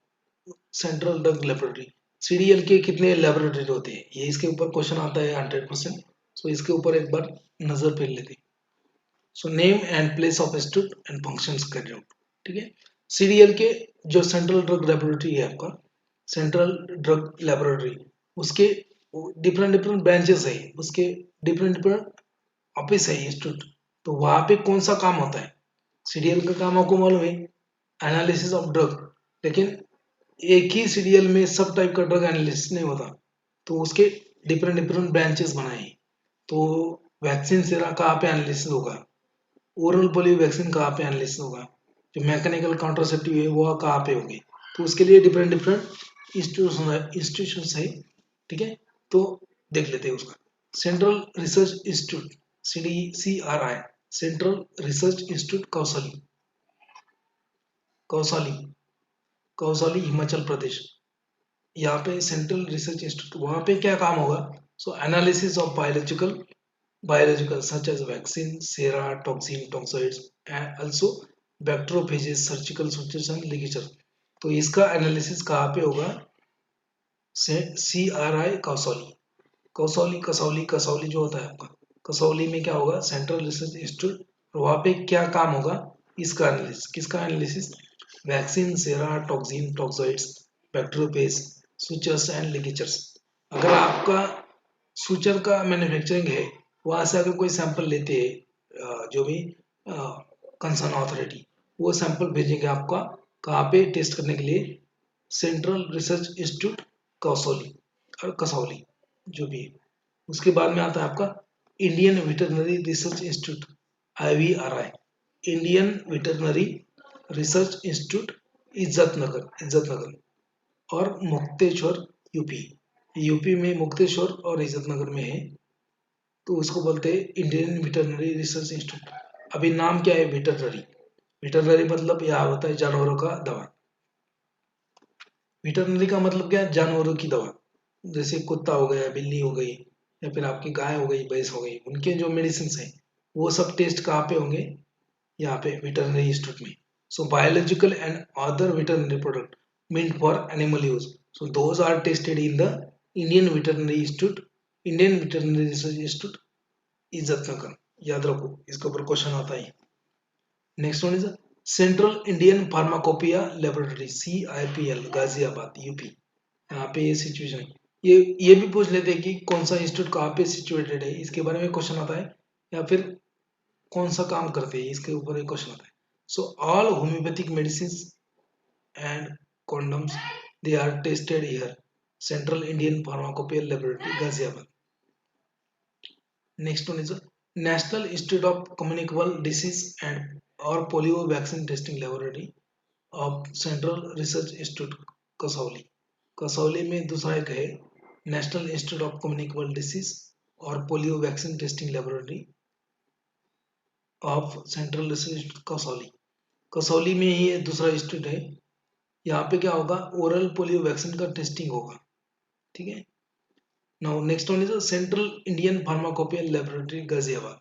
central drug laboratory, CDL के कितने लेबोरेटरी होते हैं, ये इसके ऊपर क्वेश्चन आता है 100%, सो इसके ऊपर एक बार नजर फेर लेते हैं। So name and place of institute and functions carry out, ठीक है। CDL के जो सेंट्रल ड्रग लेबोरेटरी है आपका, सेंट्रल ड्रग लेबोरेटरी, उसके डिफरेंट डिफरेंट ब्रांचेस है, उसके डिफरेंट डिफरेंट ऑफिस है इंस्टीट्यूट, तो वहां पे कौन सा काम होता है? CDL का काम आपको मालूम है, एनालिसिस ऑफ ड्रग, लेकिन एक ही CDL में सब टाइप का ड्रग एनालिसिस नहीं होता, तो उसके डिफरेंट डिफरेंट ब्रांचेस बनाए हैं। तो वैक्सीन सेरा कहाँ पे एनालिसिस होगा, ओरल पोलियो वैक्सीन कहाँ पे एनालिसिस होगा, जो मैकेनिकल कॉन्ट्रासेप्टिव है वो कहाँ पे होगी, तो उसके लिए डिफरेंट डिफरेंट इंस्टीट्यूशन है, ठीक है। तो देख लेते हैं उसका। Central research institute CRI, central research institute Kasauli, Kasauli Kasauli Himachal Pradesh, यहाँ पे सेंट्रल रिसर्च इंस्टीट्यूट, वहाँ पे क्या काम होगा? So analysis of biological such as vaccine sera toxin toxoids and also bacteriophages surgical sutures and ligature, तो इसका एनालिसिस कहाँ पे होगा? CRI कौसाली, कसौली कसौली कसौली जो होता है आपका, कसौली में क्या होगा? सेंट्रल रिसर्च इंस्टीट्यूट, और वहाँ पे क्या काम होगा? इसका एनालिसिस, किसका analysis? Vaccine sera toxin toxoids bacteriophage sutures and ligatures. अगर आपका सूचर का मैन्युफैक्चरिंग है, वहां से अगर कोई सैंपल लेते हैं जो भी कंसर्न अथॉरिटी, वो सैंपल भेजेंगे आपका कहाँ पे टेस्ट करने के लिए? सेंट्रल रिसर्च इंस्टीट्यूट कसौली और कसौली जो भी है। उसके बाद में आता है आपका Indian veterinary research institute IVRI, Indian veterinary research institute Izzatnagar और मुक्तेश्वर यूपी, यूपी में मुक्तेश्वर और इज्जतनगर में है, तो उसको बोलते हैं इंडियन वेटरनरी रिसर्च इंस्टीट्यूट। अभी नाम क्या है? वेटरनरी, वेटरनरी मतलब यह होता है जानवरों का दवा, वेटरनरी का मतलब क्या है? जानवरों की दवा, जैसे कुत्ता हो गया, बिल्ली हो गई, या फिर आपकी गाय हो गई, भैंस हो गई, उनके जो मेडिसिन है वो सब टेस्ट कहाँ पे होंगे? यहाँ पे वेटरनरी इंस्टीट्यूट में। So biological and other veterinary product meant for animal use, so those are tested in the Indian Veterinary Institute, Indian Veterinary Research Institute, Izzatnagar. याद रखो, इसके ऊपर क्वेश्चन आता है. Next one is central Indian pharmacopoeia laboratory, CIPL, Ghaziabad, UP. यहाँ पे ये situation है. ये भी पूछ लेते हैं कि कौन सा इंस्टीट्यूट कहाँ पे सिचुएटेड है, इसके बारे में क्वेश्चन आता है, या फिर कौन सा काम करते हैं, इसके ऊपर एक क्वेश्चन आता है. So all homeopathic medicine and condoms, they are tested here, Central Indian Pharmacopoeia Laboratory, Ghaziabad. Next one is National Institute of Communicable Disease and or Polio Vaccine Testing Laboratory of Central Research Institute, Kasauli. Kasauli में दूसरा एक है national institute of communicable disease और polio vaccine testing laboratory of central research, Kasauli. Kasauli में ही दूसरा institute है. यहाँ पे क्या होगा, ओरल पोलियो वैक्सीन का टेस्टिंग होगा. ठीक है. Now next one is central Indian pharmacopoeia laboratory, Ghaziabad.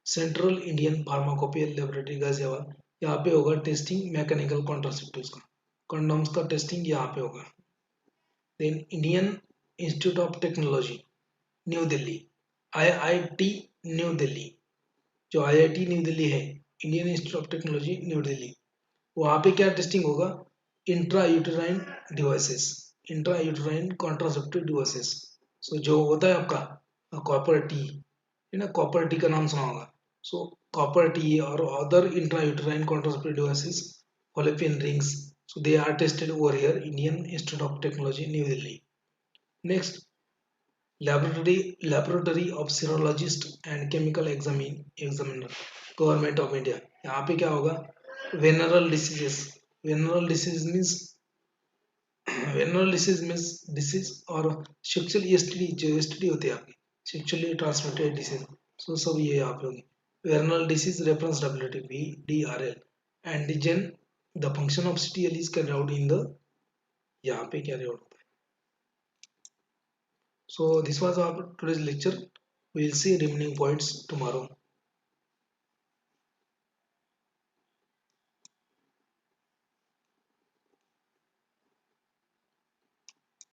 Central Indian pharmacopoeia laboratory, Ghaziabad. यहाँ पे होगा टेस्टिंग मैकेनिकल कॉन्ट्रासेप्टिव्स का, कंडोम्स का टेस्टिंग यहाँ पे होगा. Then Indian institute of technology, new Delhi, IIT new Delhi. जो IIT न्यू दिल्ली है, Indian institute of technology new Delhi, वहाँ पे क्या टेस्टिंग होगा, intra uterine devices, intra uterine contraceptive devices. So जो होता है आपका कॉपर टी है ना, कॉपर टी का नाम सुना होगा. सो कॉपर टी और other intra uterine contraceptive devices, Fallopian rings, so they are tested over here, Indian Institute of Technology, New Delhi. Next, laboratory of serologist and chemical examiner, Government of India. यहाँ पे क्या होगा, venereal diseases. venereal disease means venereal disease means disease और sexual STD, जो STD होते हैं आपके sexually transmitted disease, so सब ये यहाँ पे होंगे. venereal disease reference laboratory, VDRL. antigen, the function of CTL is carried out in the, यहाँ पे carry out. So this was our today's lecture. We will see remaining points tomorrow.